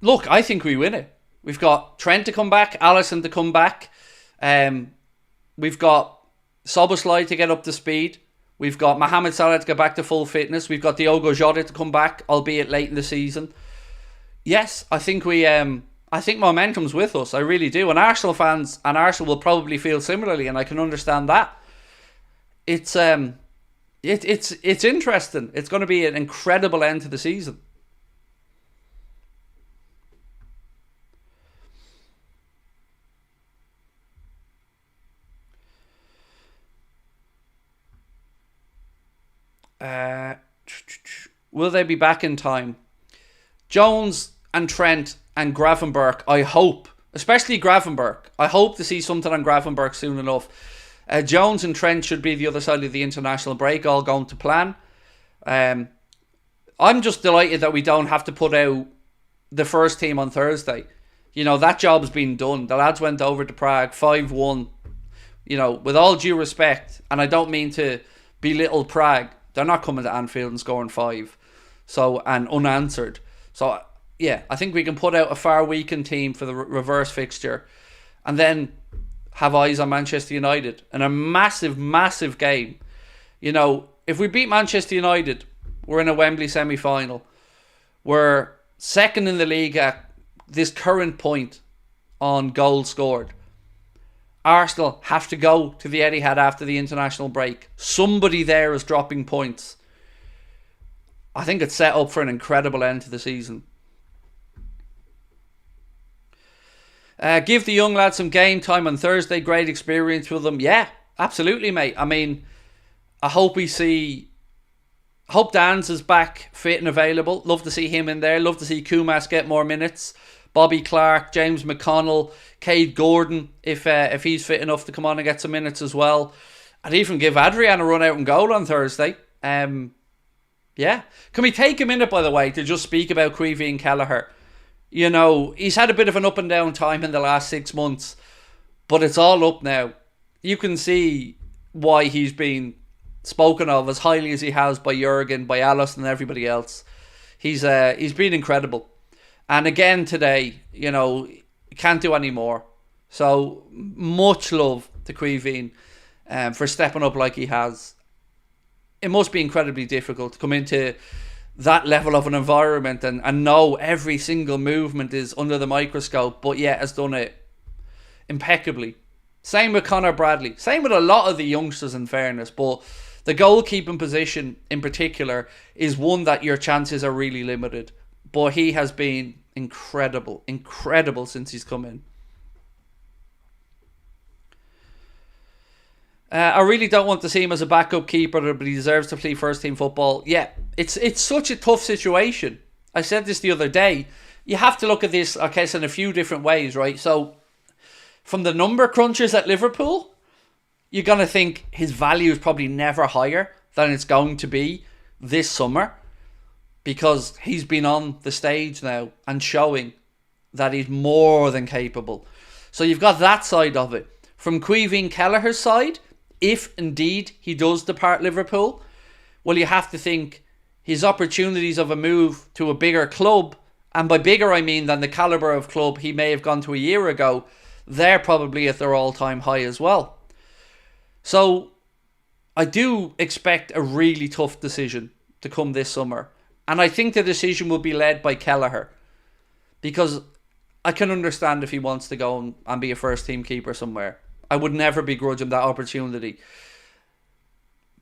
Look, I think we win it. We've got Trent to come back, Alisson to come back. We've got Szoboszlai to get up to speed. We've got Mohamed Salah to get back to full fitness. We've got Diogo Jota to come back, albeit late in the season. Yes, I think I think momentum's with us. I really do. And Arsenal fans and Arsenal will probably feel similarly, and I can understand that. It's interesting. It's going to be an incredible end to the season. Will they be back in time? Jones and Trent and Gravenberch, I hope, especially Gravenberch, I hope to see something on Gravenberch soon enough. Jones and Trent should be the other side of the international break, all going to plan. I'm just delighted that we don't have to put out the first team on Thursday. You know, that job's been done. The lads went over to Prague 5-1. You know, with all due respect, and I don't mean to belittle Prague, they're not coming to Anfield and scoring 5. So, and unanswered. So, yeah, I think we can put out a far weakened team for the reverse fixture, and then have eyes on Manchester United in a massive, massive game. You know, if we beat Manchester United, we're in a Wembley semi-final. We're second in the league at this current point on goals scored. Arsenal have to go to the Etihad after the international break. Somebody there is dropping points. I think it's set up for an incredible end to the season. Give the young lads some game time on Thursday. Great experience with them. Yeah, absolutely, mate. I mean, I hope Dan's is back fit and available. Love to see him in there. Love to see Kumas get more minutes. Bobby Clark, James McConnell, Cade Gordon, if he's fit enough to come on and get some minutes as well. I'd even give Adrian a run out and goal on Thursday. Yeah. Can we take a minute, by the way, to just speak about Caoimhín Kelleher? You know, he's had a bit of an up and down time in the last 6 months, but it's all up now. You can see why he's been spoken of as highly as he has by Jurgen, by Alice and everybody else. He's been incredible. And again today, you know, can't do any more. So much love to Caoimhín for stepping up like he has. It must be incredibly difficult to come into that level of an environment and know every single movement is under the microscope, but yet has done it impeccably. Same with Conor Bradley. Same with a lot of the youngsters, in fairness, but the goalkeeping position in particular is one that your chances are really limited. But he has been incredible since he's come in. I really don't want to see him as a backup keeper, but he deserves to play first team football. Yeah, it's such a tough situation. I said this the other day. You have to look at this, I guess, in a few different ways, right? So, from the number crunchers at Liverpool, you're going to think his value is probably never higher than it's going to be this summer, because he's been on the stage now and showing that he's more than capable. So you've got that side of it. From Caoimhín Kelleher's side, if indeed he does depart Liverpool, well, you have to think his opportunities of a move to a bigger club, and by bigger I mean than the calibre of club he may have gone to a year ago, they're probably at their all-time high as well. So I do expect a really tough decision to come this summer. And I think the decision will be led by Kelleher, because I can understand if he wants to go and be a first team keeper somewhere. I would never begrudge him that opportunity.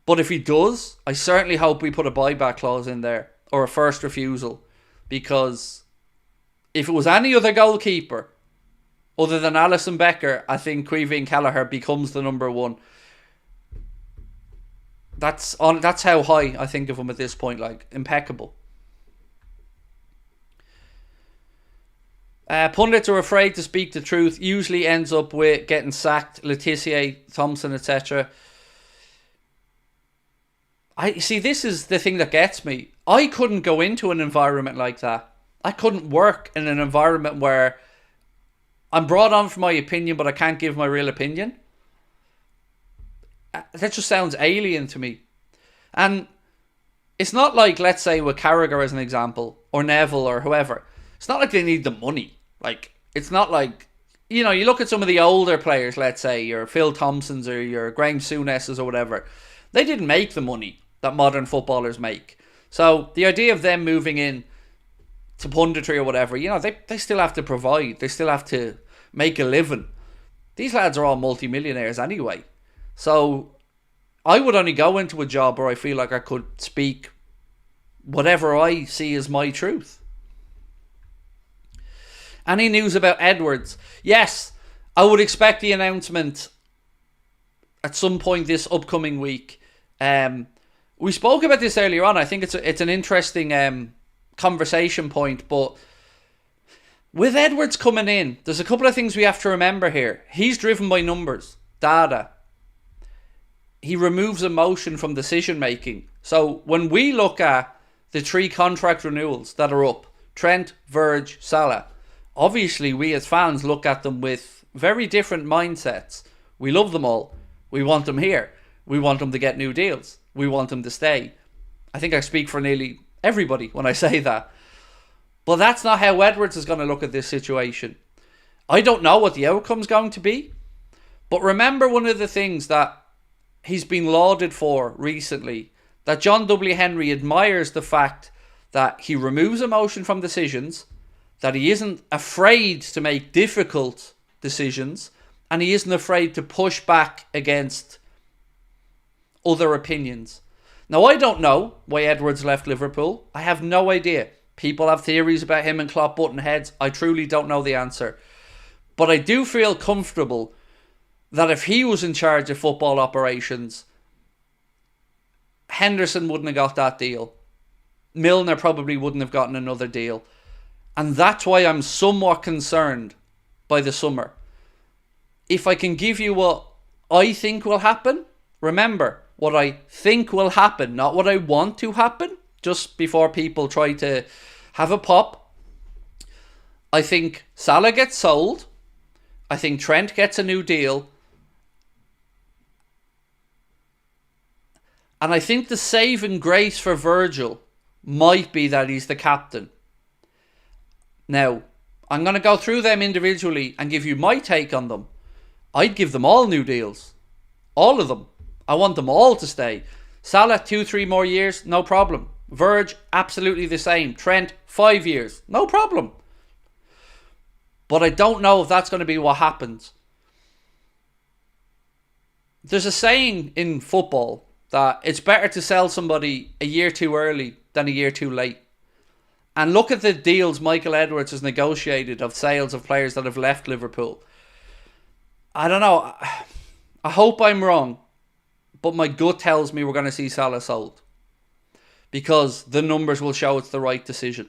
But if he does, I certainly hope we put a buyback clause in there, or a first refusal, because if it was any other goalkeeper other than Alisson Becker, I think Caoimhín Kelleher becomes the number one. That's how high I think of him at this point, like impeccable. Pundits are afraid to speak the truth, usually ends up with getting sacked. Letitia, Thompson, etc. I see, this is the thing that gets me. I couldn't go into an environment like that. I couldn't work in an environment where I'm brought on for my opinion, but I can't give my real opinion. That just sounds alien to me. And it's not like, let's say, with Carragher as an example, or Neville, or whoever. It's not like they need the money. Like, it's not like, you know, you look at some of the older players, let's say, your Phil Thompsons or your Graham Souness's or whatever. They didn't make the money that modern footballers make. So the idea of them moving in to punditry or whatever, you know, they still have to provide. They still have to make a living. These lads are all multi-millionaires anyway. So I would only go into a job where I feel like I could speak whatever I see as my truth. Any news about Edwards? Yes, I would expect the announcement at some point this upcoming week. We spoke about this earlier on. I think it's an interesting conversation point, but with Edwards coming in, there's a couple of things we have to remember here. He's driven by numbers, data. He removes emotion from decision making. So when we look at the 3 contract renewals that are up, Trent, Verge, Salah. Obviously, we as fans look at them with very different mindsets. We love them all. We want them here. We want them to get new deals. We want them to stay. I think I speak for nearly everybody when I say that. But that's not how Edwards is going to look at this situation. I don't know what the outcome's going to be. But remember one of the things that he's been lauded for recently, that John W. Henry admires the fact that he removes emotion from decisions, that he isn't afraid to make difficult decisions, and he isn't afraid to push back against other opinions. Now, I don't know why Edwards left Liverpool. I have no idea. People have theories about him and Klopp button heads. I truly don't know the answer. But I do feel comfortable that if he was in charge of football operations, Henderson wouldn't have got that deal. Milner probably wouldn't have gotten another deal. And that's why I'm somewhat concerned by the summer. If I can give you what I think will happen, remember, what I think will happen, not what I want to happen, just before people try to have a pop. I think Salah gets sold. I think Trent gets a new deal. And I think the saving grace for Virgil might be that he's the captain. Now, I'm going to go through them individually and give you my take on them. I'd give them all new deals. All of them. I want them all to stay. Salah, 2-3 more years, no problem. Verge, absolutely the same. Trent, 5 years, no problem. But I don't know if that's going to be what happens. There's a saying in football that it's better to sell somebody a year too early than a year too late. And look at the deals Michael Edwards has negotiated of sales of players that have left Liverpool. I don't know. I hope I'm wrong. But my gut tells me we're going to see Salah sold. Because the numbers will show it's the right decision.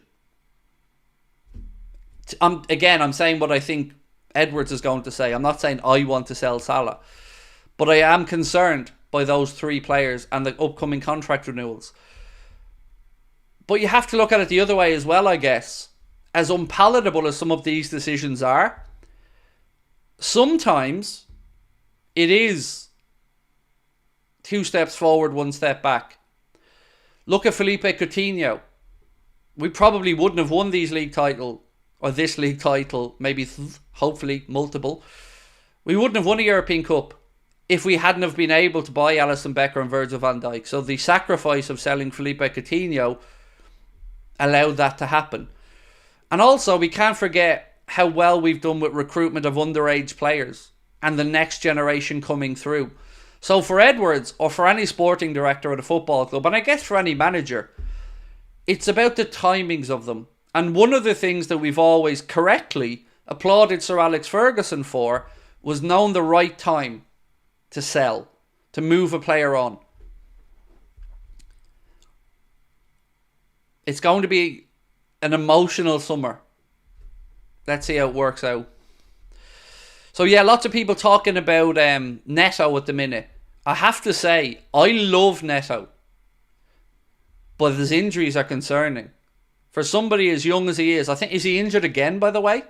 I'm saying what I think Edwards is going to say. I'm not saying I want to sell Salah. But I am concerned by those 3 players and the upcoming contract renewals. But you have to look at it the other way as well, I guess. As unpalatable as some of these decisions are, sometimes it is 2 steps forward, 1 step back. Look at Felipe Coutinho. We probably wouldn't have won these league title, or this league title, maybe hopefully multiple. We wouldn't have won a European Cup if we hadn't have been able to buy Alisson Becker and Virgil van Dijk. So the sacrifice of selling Felipe Coutinho allowed that to happen. And also, we can't forget how well we've done with recruitment of underage players and the next generation coming through. So for Edwards, or for any sporting director at a football club, and I guess for any manager, it's about the timings of them. And one of the things that we've always correctly applauded Sir Alex Ferguson for was knowing the right time to sell, to move a player on. It's going to be an emotional summer. Let's see how it works out. So yeah, lots of people talking about Neto at the minute. I have to say, I love Neto. But his injuries are concerning. For somebody as young as he is, I think, is he injured again, by the way?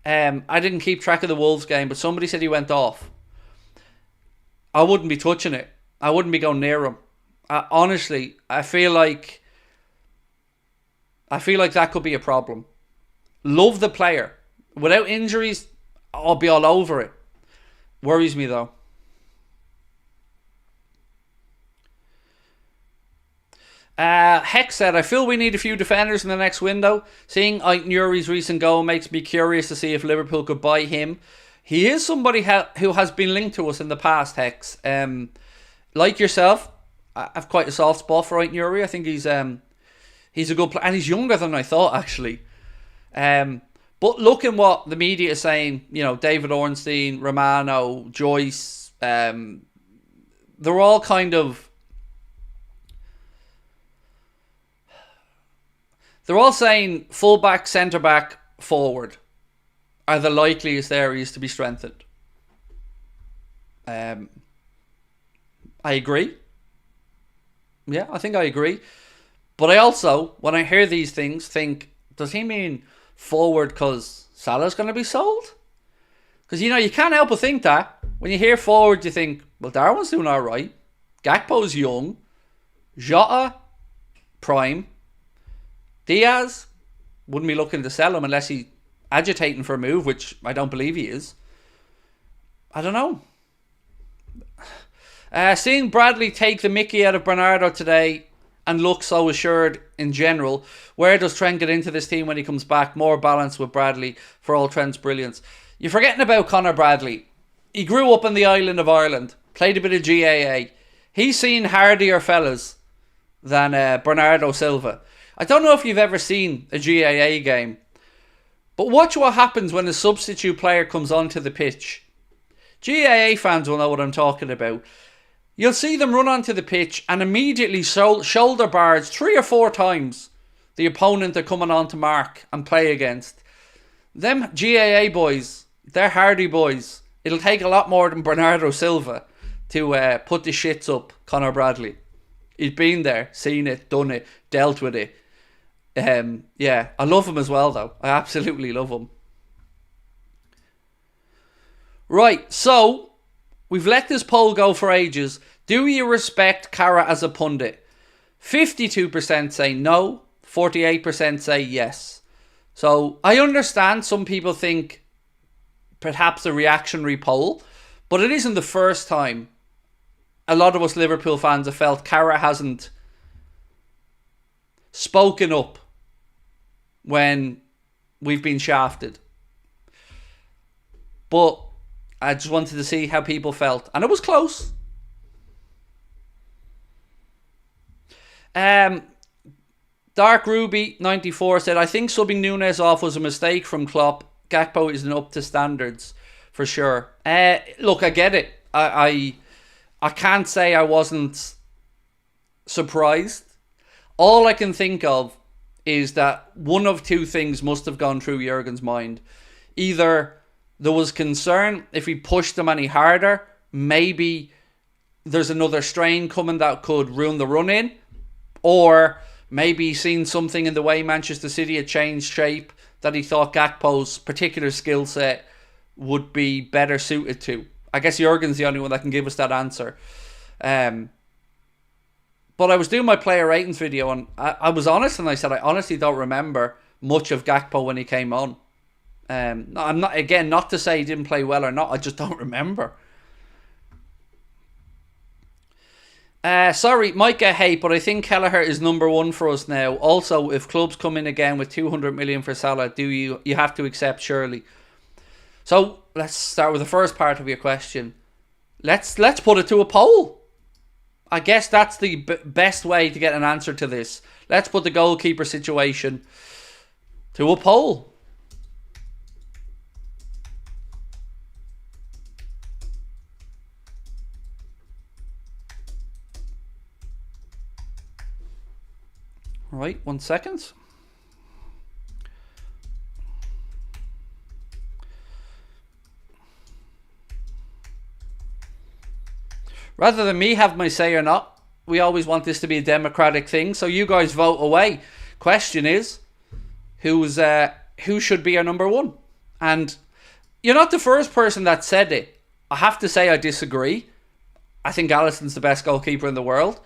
I didn't keep track of the Wolves game, but somebody said he went off. I wouldn't be touching it. I wouldn't be going near him. Honestly, I feel like that could be a problem. Love the player. Without injuries, I'll be all over it. Worries me though. Hex said, I feel we need a few defenders in the next window. Seeing Nuri's recent goal makes me curious to see if Liverpool could buy him. He is somebody who has been linked to us in the past, Hex. Like yourself, I have quite a soft spot for Nuri. I think he's a good player, and he's younger than I thought, actually. But look at what the media is saying. You know, David Ornstein, Romano, Joyce. They're all kind of. They're all saying fullback, centre back, forward are the likeliest areas to be strengthened. I agree. Yeah, I think I agree. But I also, when I hear these things, think, does he mean forward because Salah's going to be sold? Because, you can't help but think that. When you hear forward, you think, well, Darwin's doing all right. Gakpo's young. Jota, prime. Diaz, wouldn't be looking to sell him unless he's agitating for a move, which I don't believe he is. I don't know. Seeing Bradley take the mickey out of Bernardo today and look so assured in general, where does Trent get into this team when he comes back? More balance with Bradley for all Trent's brilliance. You're forgetting about Conor Bradley. He grew up in the island of Ireland, played a bit of GAA. He's seen hardier fellas than Bernardo Silva. I don't know if you've ever seen a GAA game, but watch what happens when a substitute player comes onto the pitch. GAA fans will know what I'm talking about. You'll see them run onto the pitch and immediately shoulder barge 3 or 4 times the opponent they're coming on to mark and play against. Them GAA boys, they're hardy boys. It'll take a lot more than Bernardo Silva to put the shits up Conor Bradley. He's been there, seen it, done it, dealt with it. Yeah, I love him as well though. I absolutely love him. Right, so we've let this poll go for ages. Do you respect Cara as a pundit? 52% say no, 48% say yes. So I understand some people think perhaps a reactionary poll, but it isn't the first time a lot of us Liverpool fans have felt Cara hasn't spoken up when we've been shafted. But I just wanted to see how people felt, and it was close. Dark Ruby 94 said, I think subbing Núñez off was a mistake from Klopp. Gakpo isn't up to standards for sure. Look, I get it. I can't say I wasn't surprised. All I can think of is that one of two things must have gone through Jurgen's mind. Either there was concern if we pushed them any harder, maybe there's another strain coming that could ruin the run-in, or maybe he's seen something in the way Manchester City had changed shape that he thought Gakpo's particular skill set would be better suited to. I guess Jurgen's the only one that can give us that answer. But I was doing my player ratings video and I was honest and I said I honestly don't remember much of Gakpo when he came on. I'm not, again, not to say he didn't play well or not, I just don't remember. Sorry, might get hate, but I think Kelleher is number one for us now. Also, if clubs come in again with 200 million for Salah, you have to accept surely. So let's start with the first part of your question. Let's put it to a poll. I guess that's the best way to get an answer to this. Let's put the goalkeeper situation to a poll. Right, 1 second. Rather than me have my say or not, we always want this to be a democratic thing, so you guys vote away. Question is, who should be our number one? And you're not the first person that said it. I have to say I disagree. I think Alisson's the best goalkeeper in the world.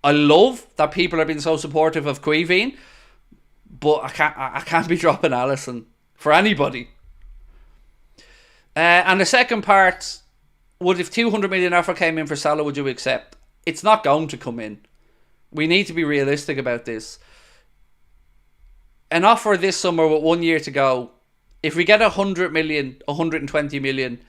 I love that people are being so supportive of Quiveen, but I can't be dropping Alisson for anybody. And the second part, if 200 million offer came in for Salah, would you accept? It's not going to come in. We need to be realistic about this. An offer this summer with 1 year to go, if we get 100 million, 120 million,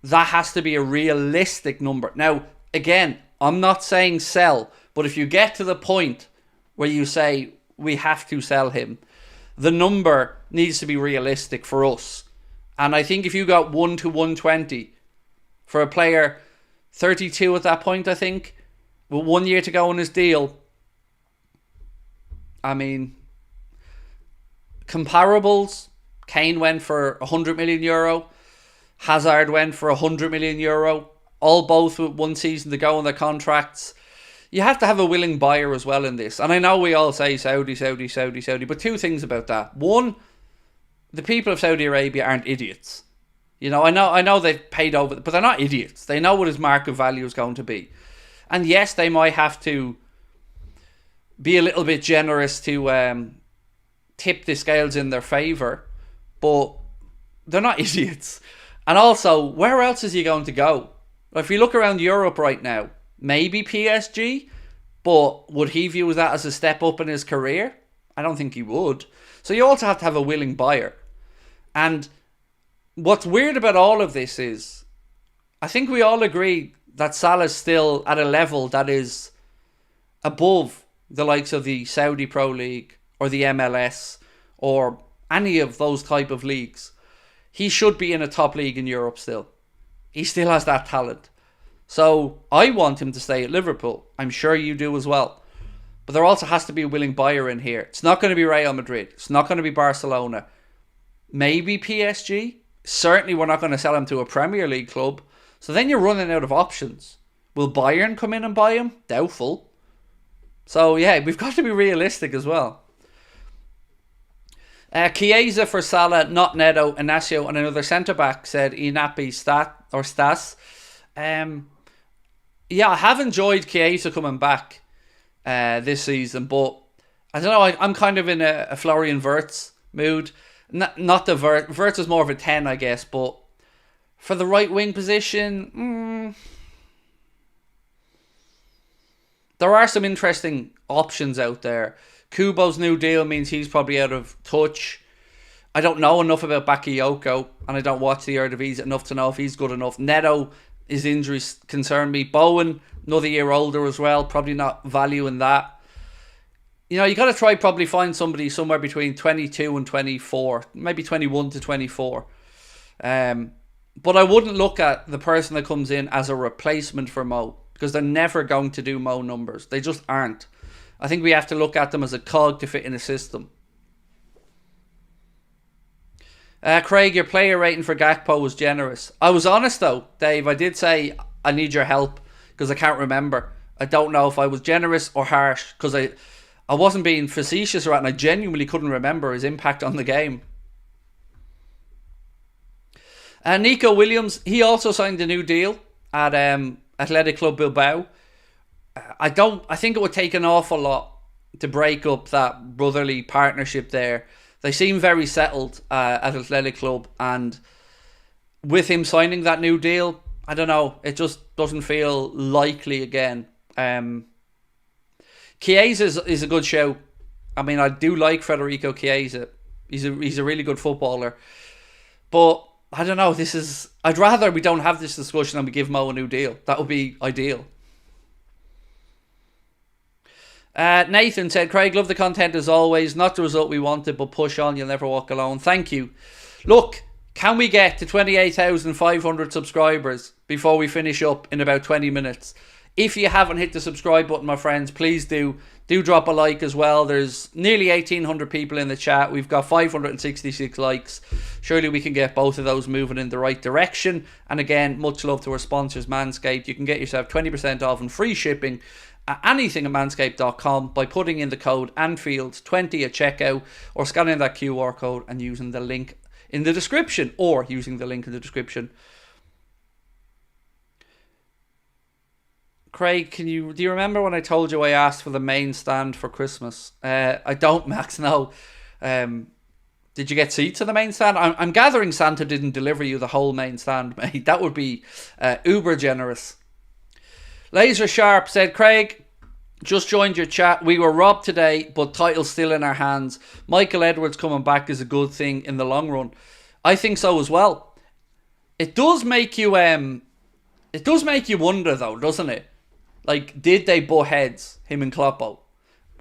that has to be a realistic number. Now, again, I'm not saying sell, but if you get to the point where you say we have to sell him, the number needs to be realistic for us. And I think if you got 1 to 120 for a player 32 at that point, I think, with 1 year to go on his deal, I mean, comparables, Kane went for 100 million euro, Hazard went for 100 million euro, all both with 1 season to go on their contracts. you have to have a willing buyer as well in this. And I know we all say Saudi, Saudi, Saudi, Saudi, but two things about that. One, the people of Saudi Arabia aren't idiots. You know, I know they've paid over, but they're not idiots. They know what his market value is going to be. And yes, they might have to be a little bit generous to tip the scales in their favour, but they're not idiots. And also, where else is he going to go? If you look around Europe right now, maybe PSG, but would he view that as a step up in his career? I don't think he would. So you also have to have a willing buyer. And what's weird about all of this is, I think we all agree that Salah's still at a level that is above the likes of the Saudi Pro League or the MLS or any of those type of leagues. He should be in a top league in Europe still. He still has that talent. So I want him to stay at Liverpool. I'm sure you do as well. But there also has to be a willing buyer in here. It's not going to be Real Madrid. It's not going to be Barcelona. Maybe PSG. Certainly we're not going to sell him to a Premier League club. So then you're running out of options. Will Bayern come in and buy him? Doubtful. So yeah, we've got to be realistic as well. Chiesa for Salah, not Neto, Inacio, and another centre-back, said Inapi Stas. Yeah, I have enjoyed Chiesa coming back this season, but I don't know, I'm kind of in a Florian Wirtz mood. Not the Wirtz is more of a 10, I guess, but for the right wing position, there are some interesting options out there. Kubo's new deal means he's probably out of touch. I don't know enough about Bakayoko, and I don't watch the Eredivisie enough to know if he's good enough. Neto, his injuries concern me. Bowen, another year older as well, probably not value in that. You know, you got to try probably find somebody somewhere between 22 and 24, maybe 21 to 24. But I wouldn't look at the person that comes in as a replacement for Mo, because they're never going to do Mo numbers. They just aren't. I think we have to look at them as a cog to fit in a system. Craig, your player rating for Gakpo was generous. I was honest though, Dave. I did say I need your help because I can't remember. I don't know if I was generous or harsh because I wasn't being facetious or anything. I genuinely couldn't remember his impact on the game. Nico Williams, he also signed a new deal at Athletic Club Bilbao. I think it would take an awful lot to break up that brotherly partnership there. They seem very settled at Athletic Club, and with him signing that new deal, I don't know, it just doesn't feel likely again. Chiesa is a good show. I mean, I do like Federico Chiesa. He's a really good footballer. But I don't know, I'd rather we don't have this discussion and we give Mo a new deal. That would be ideal. Nathan said, Craig, love the content as always. Not the result we wanted, but push on. You'll never walk alone. Thank you. Look, can we get to 28,500 subscribers before we finish up in about 20 minutes? If you haven't hit the subscribe button, my friends, please do. Do drop a like as well. There's nearly 1,800 people in the chat. We've got 566 likes. Surely we can get both of those moving in the right direction. And again, much love to our sponsors, Manscaped. You can get yourself 20% off and free shipping at anything at manscaped.com by putting in the code Anfield20 at checkout, or scanning that QR code and using the link in the description, Craig, do you remember when I told you I asked for the main stand for Christmas? I don't, Max, no. Did you get seats at the main stand? I'm gathering Santa didn't deliver you the whole main stand, mate. That would be uber generous. Laser Sharp said, Craig, just joined your chat. We were robbed today, but title's still in our hands. Michael Edwards coming back is a good thing in the long run. I think so as well. It does make you wonder though, doesn't it? Like, did they butt heads, him and Kloppo?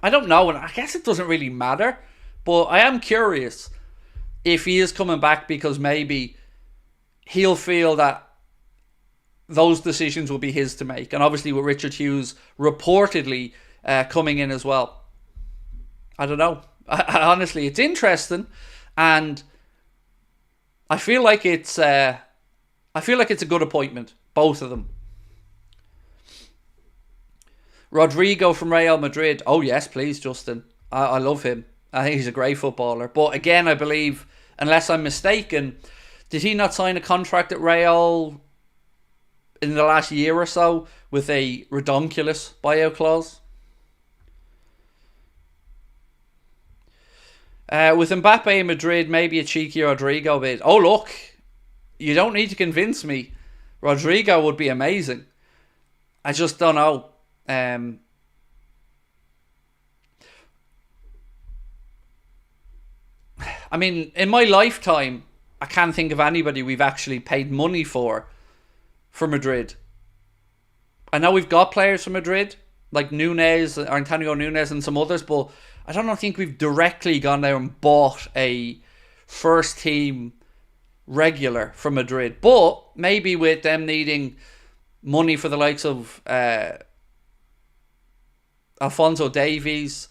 I don't know, and I guess it doesn't really matter. But I am curious if he is coming back because maybe he'll feel that those decisions will be his to make. And obviously with Richard Hughes reportedly coming in as well. I don't know. Honestly, it's interesting. And I feel like it's a good appointment. Both of them. Rodrigo from Real Madrid. Oh yes, please, Justin. I love him. I think he's a great footballer. But again, I believe, unless I'm mistaken, did he not sign a contract at Real in the last year or so with a redonkulous buyout clause? With Mbappe in Madrid, maybe a cheeky Rodrigo bid. Oh look, you don't need to convince me. Rodrigo would be amazing. I just don't know. I mean, in my lifetime, I can't think of anybody we've actually paid money for Madrid. I know we've got players from Madrid, like Nunez, or Antonio Nunez and some others, but I don't think we've directly gone there and bought a first team regular from Madrid. But maybe with them needing money for the likes of Alphonso Davies,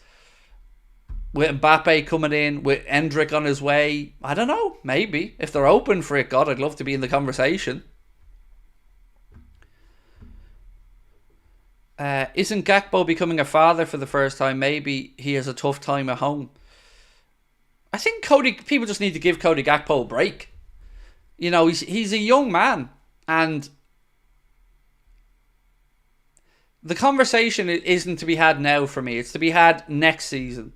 with Mbappe coming in, with Endrick on his way, I don't know, maybe. If they're open for it, God, I'd love to be in the conversation. Isn't Gakpo becoming a father for the first time? Maybe he has a tough time at home. I think people just need to give Cody Gakpo a break. You know, he's a young man, and the conversation isn't to be had now for me. It's to be had next season.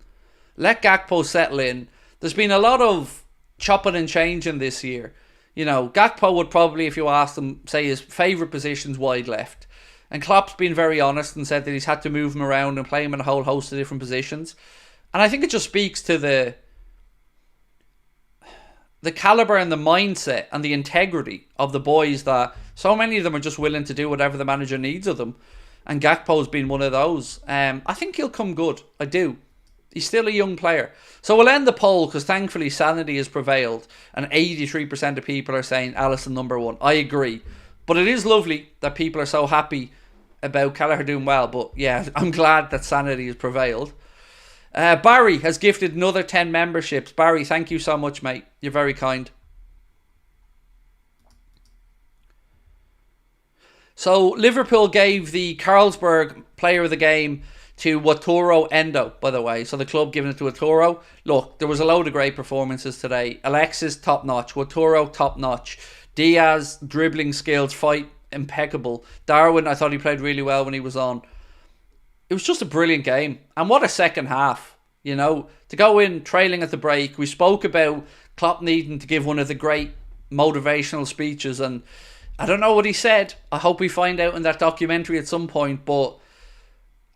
Let Gakpo settle in. There's been a lot of chopping and changing this year. You know, Gakpo would probably, if you asked him, say his favourite position's wide left. And Klopp's been very honest and said that he's had to move him around and play him in a whole host of different positions. And I think it just speaks to the calibre and the mindset and the integrity of the boys, that so many of them are just willing to do whatever the manager needs of them. And Gakpo's been one of those. I think he'll come good. I do. He's still a young player. So we'll end the poll because thankfully sanity has prevailed. And 83% of people are saying Alisson number one. I agree. But it is lovely that people are so happy about Kelleher doing well. But yeah, I'm glad that sanity has prevailed. Barry has gifted another 10 memberships. Barry, thank you so much, mate. You're very kind. So Liverpool gave the Carlsberg player of the game to Wataru Endo, by the way. So the club giving it to Wataru. Look, there was a load of great performances today. Alexis, top-notch. Wataru, top-notch. Diaz, dribbling skills, fight, impeccable. Darwin, I thought he played really well when he was on. It was just a brilliant game. And what a second half, you know. To go in trailing at the break. We spoke about Klopp needing to give one of the great motivational speeches. And I don't know what he said. I hope we find out in that documentary at some point. But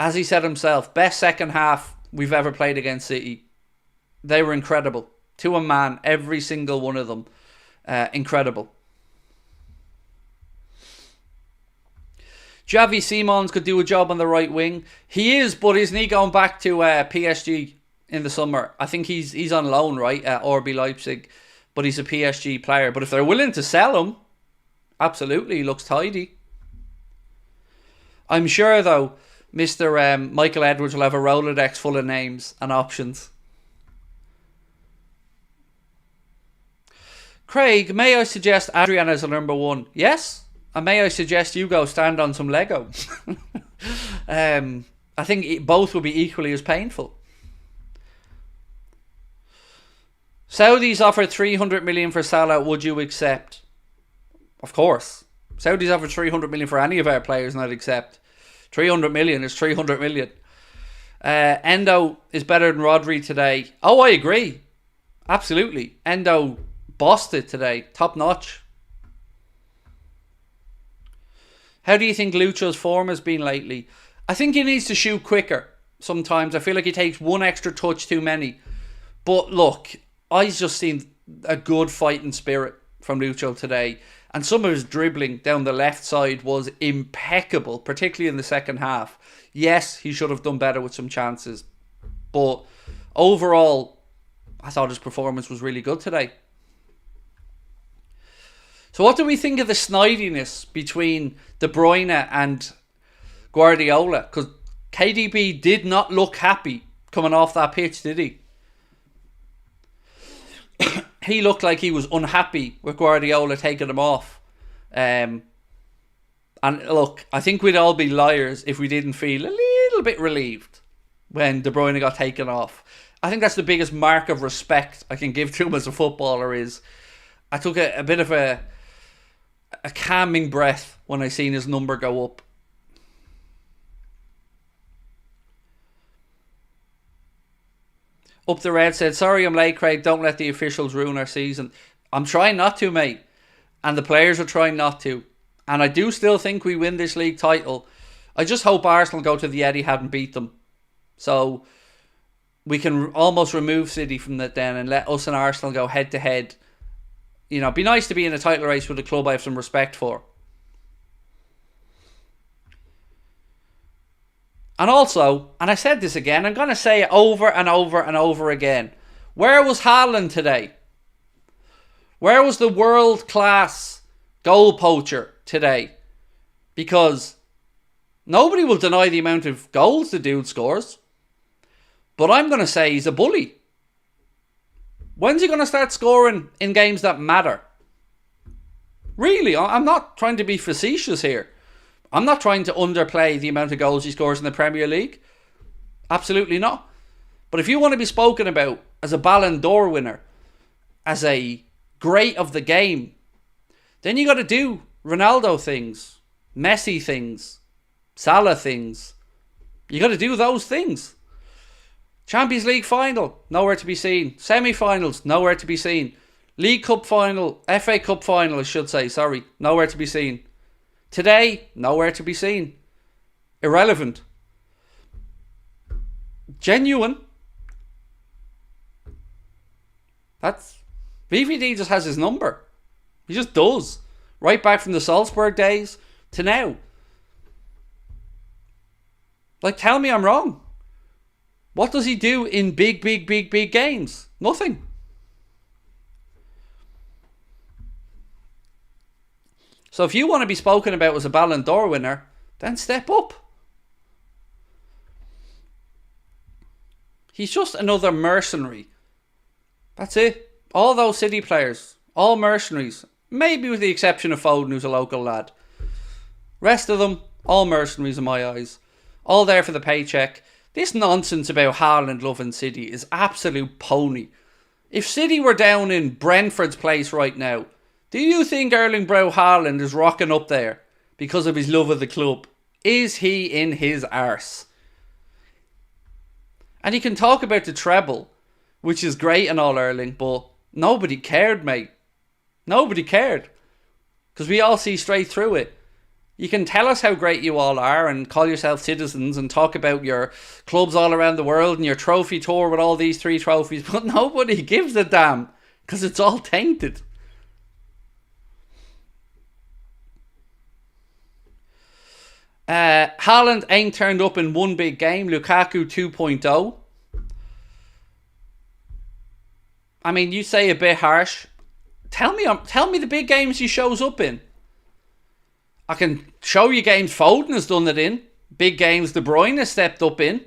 as he said himself, best second half we've ever played against City. They were incredible. To a man, every single one of them. Incredible. Javi Simons could do a job on the right wing. He is, but isn't he going back to PSG in the summer? I think he's on loan, right, at RB Leipzig, but he's a PSG player. But if they're willing to sell him, absolutely, he looks tidy. I'm sure, though, Mr. Michael Edwards will have a Rolodex full of names and options. Craig, may I suggest Adrian as a number one? Yes. And may I suggest you go stand on some Lego? I think both will be equally as painful. Saudis offered 300 million for Salah. Would you accept? Of course. Saudis offered 300 million for any of our players and I'd accept. 300 million is 300 million. Endo is better than Rodri today. Oh, I agree. Absolutely. Endo bossed it today. Top notch. How do you think Lucho's form has been lately? I think he needs to shoot quicker sometimes. I feel like he takes one extra touch too many. But look, I've just seen a good fighting spirit from Lucho today. And some of his dribbling down the left side was impeccable, particularly in the second half. Yes, he should have done better with some chances. But overall, I thought his performance was really good today. So what do we think of the snidiness between De Bruyne and Guardiola? Because KDB did not look happy coming off that pitch, did he? He looked like he was unhappy with Guardiola taking him off. And look, I think we'd all be liars if we didn't feel a little bit relieved when De Bruyne got taken off. I think that's the biggest mark of respect I can give to him as a footballer. Is I took a bit of a calming breath when I seen his number go up. Up the Red said, sorry I'm late, Craig, don't let the officials ruin our season. I'm trying not to, mate. And the players are trying not to. And I do still think we win this league title. I just hope Arsenal go to the Etihad and beat them. So we can almost remove City from that then and let us and Arsenal go head to head. You know, it'd be nice to be in a title race with a club I have some respect for. And also, and I said this again, I'm going to say it over and over and over again. Where was Haaland today? Where was the world-class goal poacher today? Because nobody will deny the amount of goals the dude scores. But I'm going to say he's a bully. When's he going to start scoring in games that matter? Really, I'm not trying to be facetious here. I'm not trying to underplay the amount of goals he scores in the Premier League. Absolutely not. But if you want to be spoken about as a Ballon d'Or winner, as a great of the game, then you got to do Ronaldo things, Messi things, Salah things. You got to do those things. Champions League final, nowhere to be seen. Semi-finals, nowhere to be seen. League Cup final, FA Cup final, I should say, sorry, nowhere to be seen. Today, nowhere to be seen. Irrelevant. Genuine. That's... VVD just has his number. He just does. Right back from the Salzburg days to now. Like, tell me I'm wrong. What does he do in big games? Nothing. So if you want to be spoken about as a Ballon d'Or winner, then step up. He's just another mercenary. That's it. All those City players, all mercenaries. Maybe with the exception of Foden, who's a local lad. Rest of them, all mercenaries in my eyes. All there for the paycheck. This nonsense about Haaland loving City is absolute pony. If City were down in Brentford's place right now, do you think Erling Braut Haaland is rocking up there because of his love of the club? Is he in his arse? And he can talk about the treble, which is great and all, Erling, but nobody cared, mate. Nobody cared. Because we all see straight through it. You can tell us how great you all are and call yourself citizens and talk about your clubs all around the world and your trophy tour with all these 3 trophies, but nobody gives a damn because it's all tainted. Haaland ain't turned up in one big game. Lukaku 2.0. I mean, you say a bit harsh. Tell me the big games he shows up in. I can show you games Foden has done it in. Big games De Bruyne has stepped up in.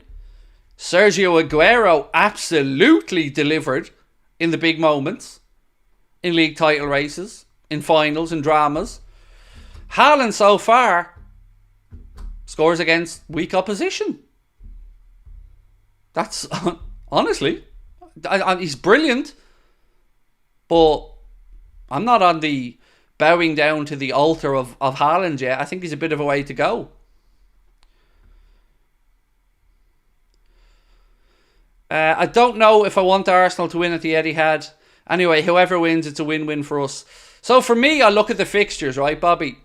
Sergio Aguero absolutely delivered in the big moments. In league title races. In finals and dramas. Haaland so far scores against weak opposition. That's... honestly... he's brilliant. But I'm not on the bowing down to the altar of Haaland yet. I think he's a bit of a way to go. I don't know if I want Arsenal to win at the Etihad. Anyway, whoever wins, it's a win-win for us. So for me, I look at the fixtures, right, Bobby?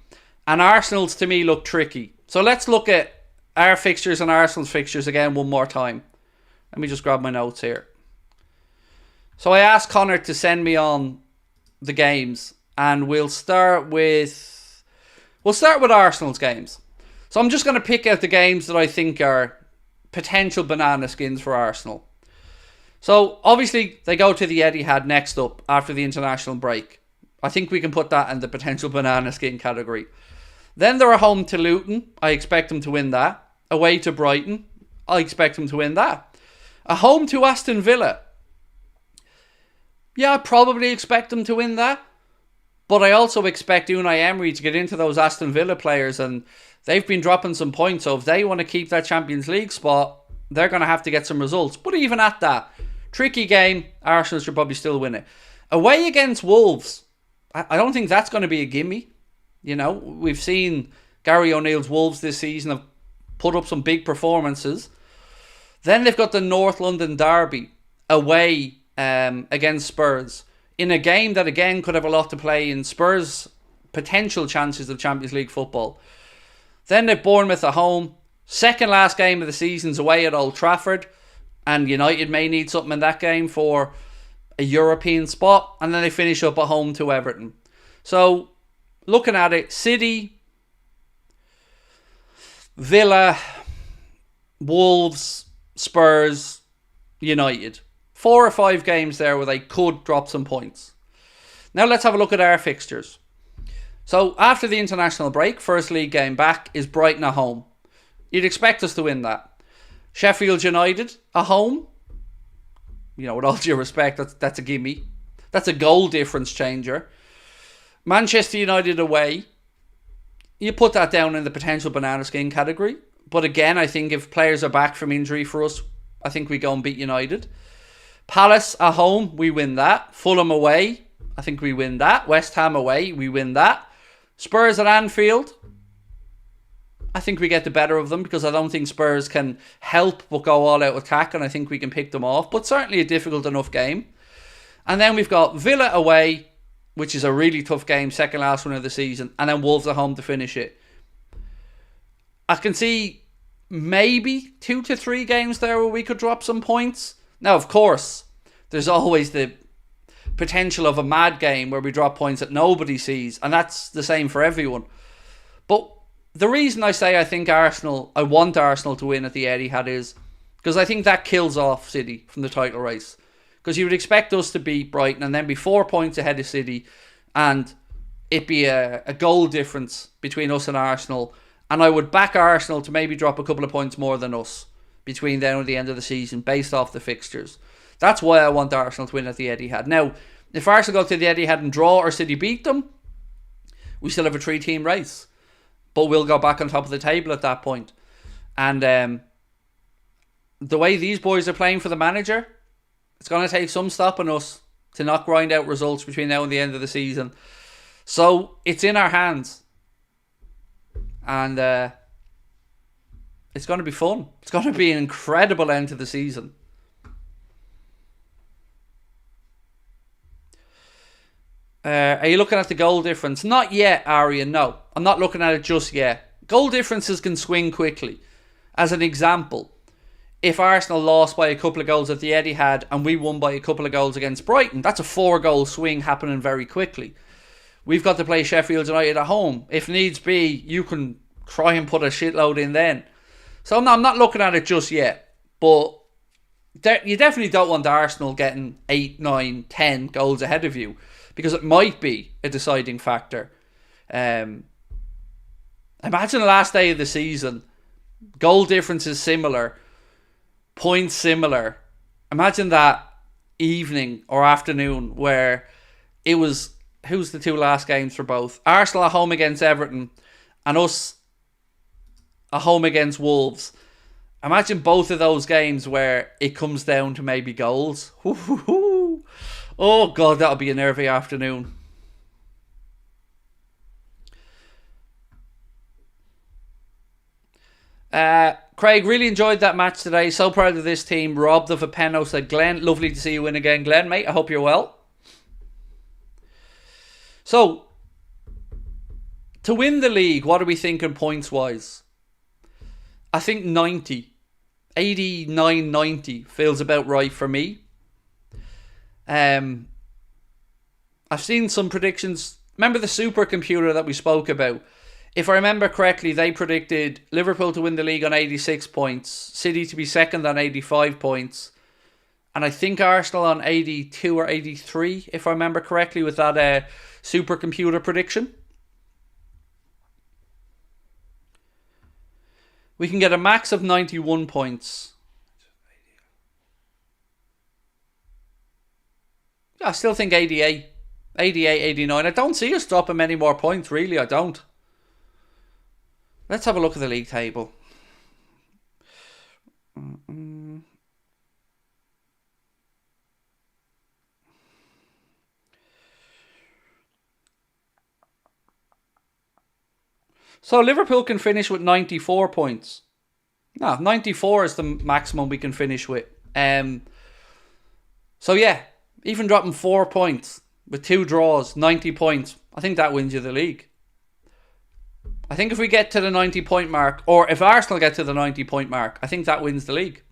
And Arsenal's to me look tricky. So let's look at our fixtures and Arsenal's fixtures again one more time. Let me just grab my notes here. So I asked Connor to send me on the games, and we'll start with Arsenal's games. So I'm just going to pick out the games that I think are potential banana skins for Arsenal. So obviously they go to the Etihad next up after the international break. I think we can put that in the potential banana skin category. Then they're at home to Luton. I expect them to win that. Away to Brighton. I expect them to win that. At home to Aston Villa. Yeah, I probably expect them to win that. But I also expect Unai Emery to get into those Aston Villa players, and they've been dropping some points. So if they want to keep that Champions League spot, they're going to have to get some results. But even at that, tricky game, Arsenal should probably still win it. Away against Wolves, I don't think that's going to be a gimme. You know, we've seen Gary O'Neill's Wolves this season have put up some big performances. Then they've got the North London derby away against Spurs, in a game that again could have a lot to play in Spurs' potential chances of Champions League football. Then they've Bournemouth at home. Second last game of the season's away at Old Trafford, and United may need something in that game for a European spot. And then they finish up at home to Everton. So looking at it, City, Villa, Wolves, Spurs, United. 4 or 5 games there where they could drop some points. Now let's have a look at our fixtures. So after the international break, first league game back is Brighton at home. You'd expect us to win that. Sheffield United at home. You know, with all due respect, that's a gimme. That's a goal difference changer. Manchester United away. You put that down in the potential banana skin category. But again, I think if players are back from injury for us, I think we go and beat United. Palace at home, we win that. Fulham away, I think we win that. West Ham away, we win that. Spurs at Anfield, I think we get the better of them because I don't think Spurs can help but go all out attack, and I think we can pick them off. But certainly a difficult enough game. And then we've got Villa away, which is a really tough game, second last one of the season. And then Wolves at home to finish it. I can see maybe 2 to 3 games there where we could drop some points. Now, of course, there's always the potential of a mad game where we drop points that nobody sees, and that's the same for everyone. But the reason I say I want Arsenal to win at the Etihad is because I think that kills off City from the title race. Because you would expect us to beat Brighton and then be 4 points ahead of City, and it be a goal difference between us and Arsenal. And I would back Arsenal to maybe drop a couple of points more than us between now and the end of the season based off the fixtures. That's why I want Arsenal to win at the Etihad. Now, if Arsenal go to the Etihad and draw or City beat them, we still have a 3-team race. But we'll go back on top of the table at that point. And the way these boys are playing for the manager, it's going to take some stopping us to not grind out results between now and the end of the season. So, it's in our hands. And it's going to be fun. It's going to be an incredible end to the season. Are you looking at the goal difference? Not yet, Arian, no. I'm not looking at it just yet. Goal differences can swing quickly. As an example, if Arsenal lost by a couple of goals at the Etihad and we won by a couple of goals against Brighton, that's a 4-goal swing happening very quickly. We've got to play Sheffield United at home. If needs be, you can try and put a shitload in then. So I'm not looking at it just yet. But you definitely don't want Arsenal getting 8, 9, 10 goals ahead of you, because it might be a deciding factor. Imagine the last day of the season. Goal difference is similar. Points similar. Imagine that evening or afternoon where it was... Who's the 2 last games for both? Arsenal at home against Everton and us at home against Wolves. Imagine both of those games where it comes down to maybe goals. Oh God, that'll be a nervy afternoon. Craig, really enjoyed that match today. So proud of this team. Robbed of a penno, said Glenn. Lovely to see you win again, Glenn, mate. I hope you're well. So, to win the league, what are we thinking points-wise? I think 90. 89, 90 feels about right for me. I've seen some predictions. Remember the supercomputer that we spoke about? If I remember correctly, they predicted Liverpool to win the league on 86 points, City to be second on 85 points, and I think Arsenal on 82 or 83, if I remember correctly, with that supercomputer prediction. We can get a max of 91 points. I still think 88. 88, 89. I don't see us dropping many more points, really. I don't. Let's have a look at the league table. So Liverpool can finish with 94 points. No, 94 is the maximum we can finish with. So yeah, even dropping 4 points with 2 draws, 90 points, I think that wins you the league. I think if we get to the 90 point mark, or if Arsenal get to the 90 point mark, I think that wins the league.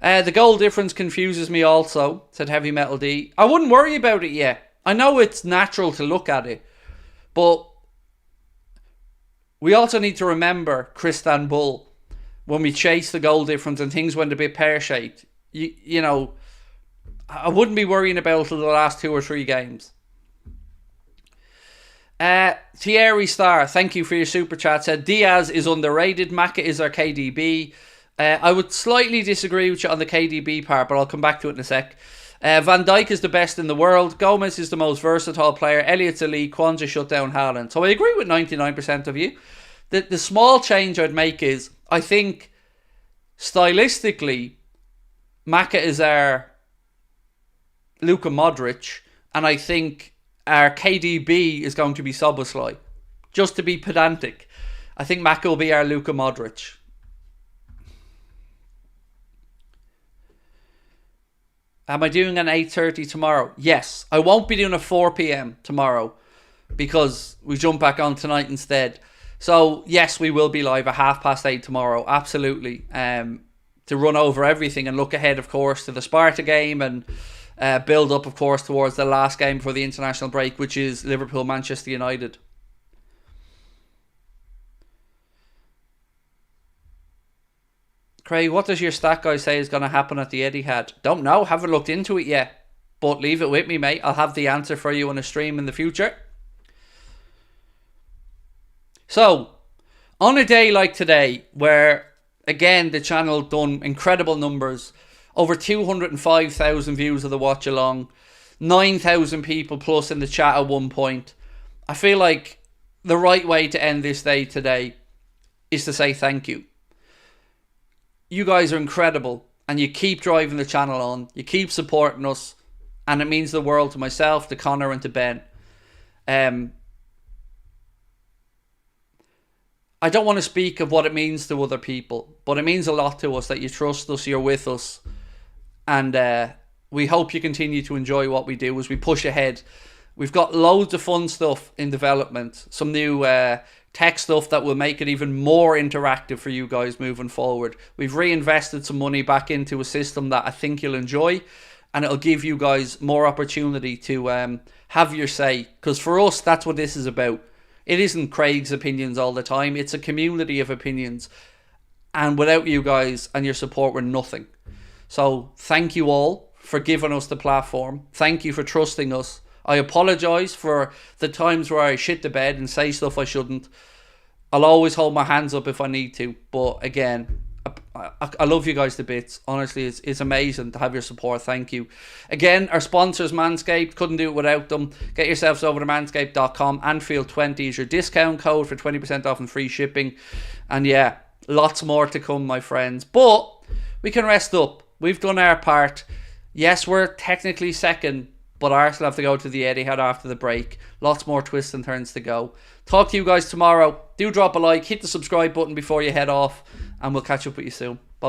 The goal difference confuses me also, said Heavy Metal D. I wouldn't worry about it yet. I know it's natural to look at it, but we also need to remember Christian Bull when we chase the goal difference and things went a bit pear-shaped. You know, I wouldn't be worrying about it the last 2 or 3 games. Thierry Star, thank you for your super chat, said Diaz is underrated, Maka is our KDB. I would slightly disagree with you on the KDB part, but I'll come back to it in a sec. Van Dijk is the best in the world. Gomez is the most versatile player. Elliott's elite. Kwanzaa shut down Haaland. So I agree with 99% of you. The small change I'd make is, I think, stylistically, Maka is our Luka Modric, and I think our KDB is going to be Szoboszlai. Just to be pedantic, I think Maka will be our Luka Modric. Am I doing an 8:30 tomorrow? Yes. I won't be doing a 4 p.m. tomorrow because we jump back on tonight instead. So, yes, we will be live at 8:30 tomorrow. Absolutely. To run over everything and look ahead, of course, to the Sparta game and build up, of course, towards the last game before the international break, which is Liverpool-Manchester United. Craig, what does your stat guy say is going to happen at the Etihad? Don't know. Haven't looked into it yet. But leave it with me, mate. I'll have the answer for you on a stream in the future. So, on a day like today, where, again, the channel done incredible numbers, over 205,000 views of the watch along, 9,000 people plus in the chat at one point, I feel like the right way to end this day today is to say thank you. You guys are incredible, and you keep driving the channel on, you keep supporting us, and it means the world to myself, to Connor and to Ben. I don't want to speak of what it means to other people, but it means a lot to us that you trust us, you're with us, and we hope you continue to enjoy what we do as we push ahead. We've got loads of fun stuff in development, some new tech stuff that will make it even more interactive for you guys moving forward. We've reinvested some money back into a system that I think you'll enjoy, and it'll give you guys more opportunity to have your say, because for us, that's what this is about. It isn't Craig's opinions all the time. It's a community of opinions. And without you guys and your support, we're nothing. So thank you all for giving us the platform. Thank you for trusting us. I apologise for the times where I shit the bed and say stuff I shouldn't. I'll always hold my hands up if I need to. But again, I love you guys to bits. Honestly, it's amazing to have your support. Thank you. Again, our sponsors, Manscaped, couldn't do it without them. Get yourselves over to manscaped.com. Anfield20 is your discount code for 20% off and free shipping. And yeah, lots more to come, my friends. But we can rest up. We've done our part. Yes, we're technically second, but Arsenal have to go to the Etihad after the break. Lots more twists and turns to go. Talk to you guys tomorrow. Do drop a like, hit the subscribe button before you head off, and we'll catch up with you soon. Bye.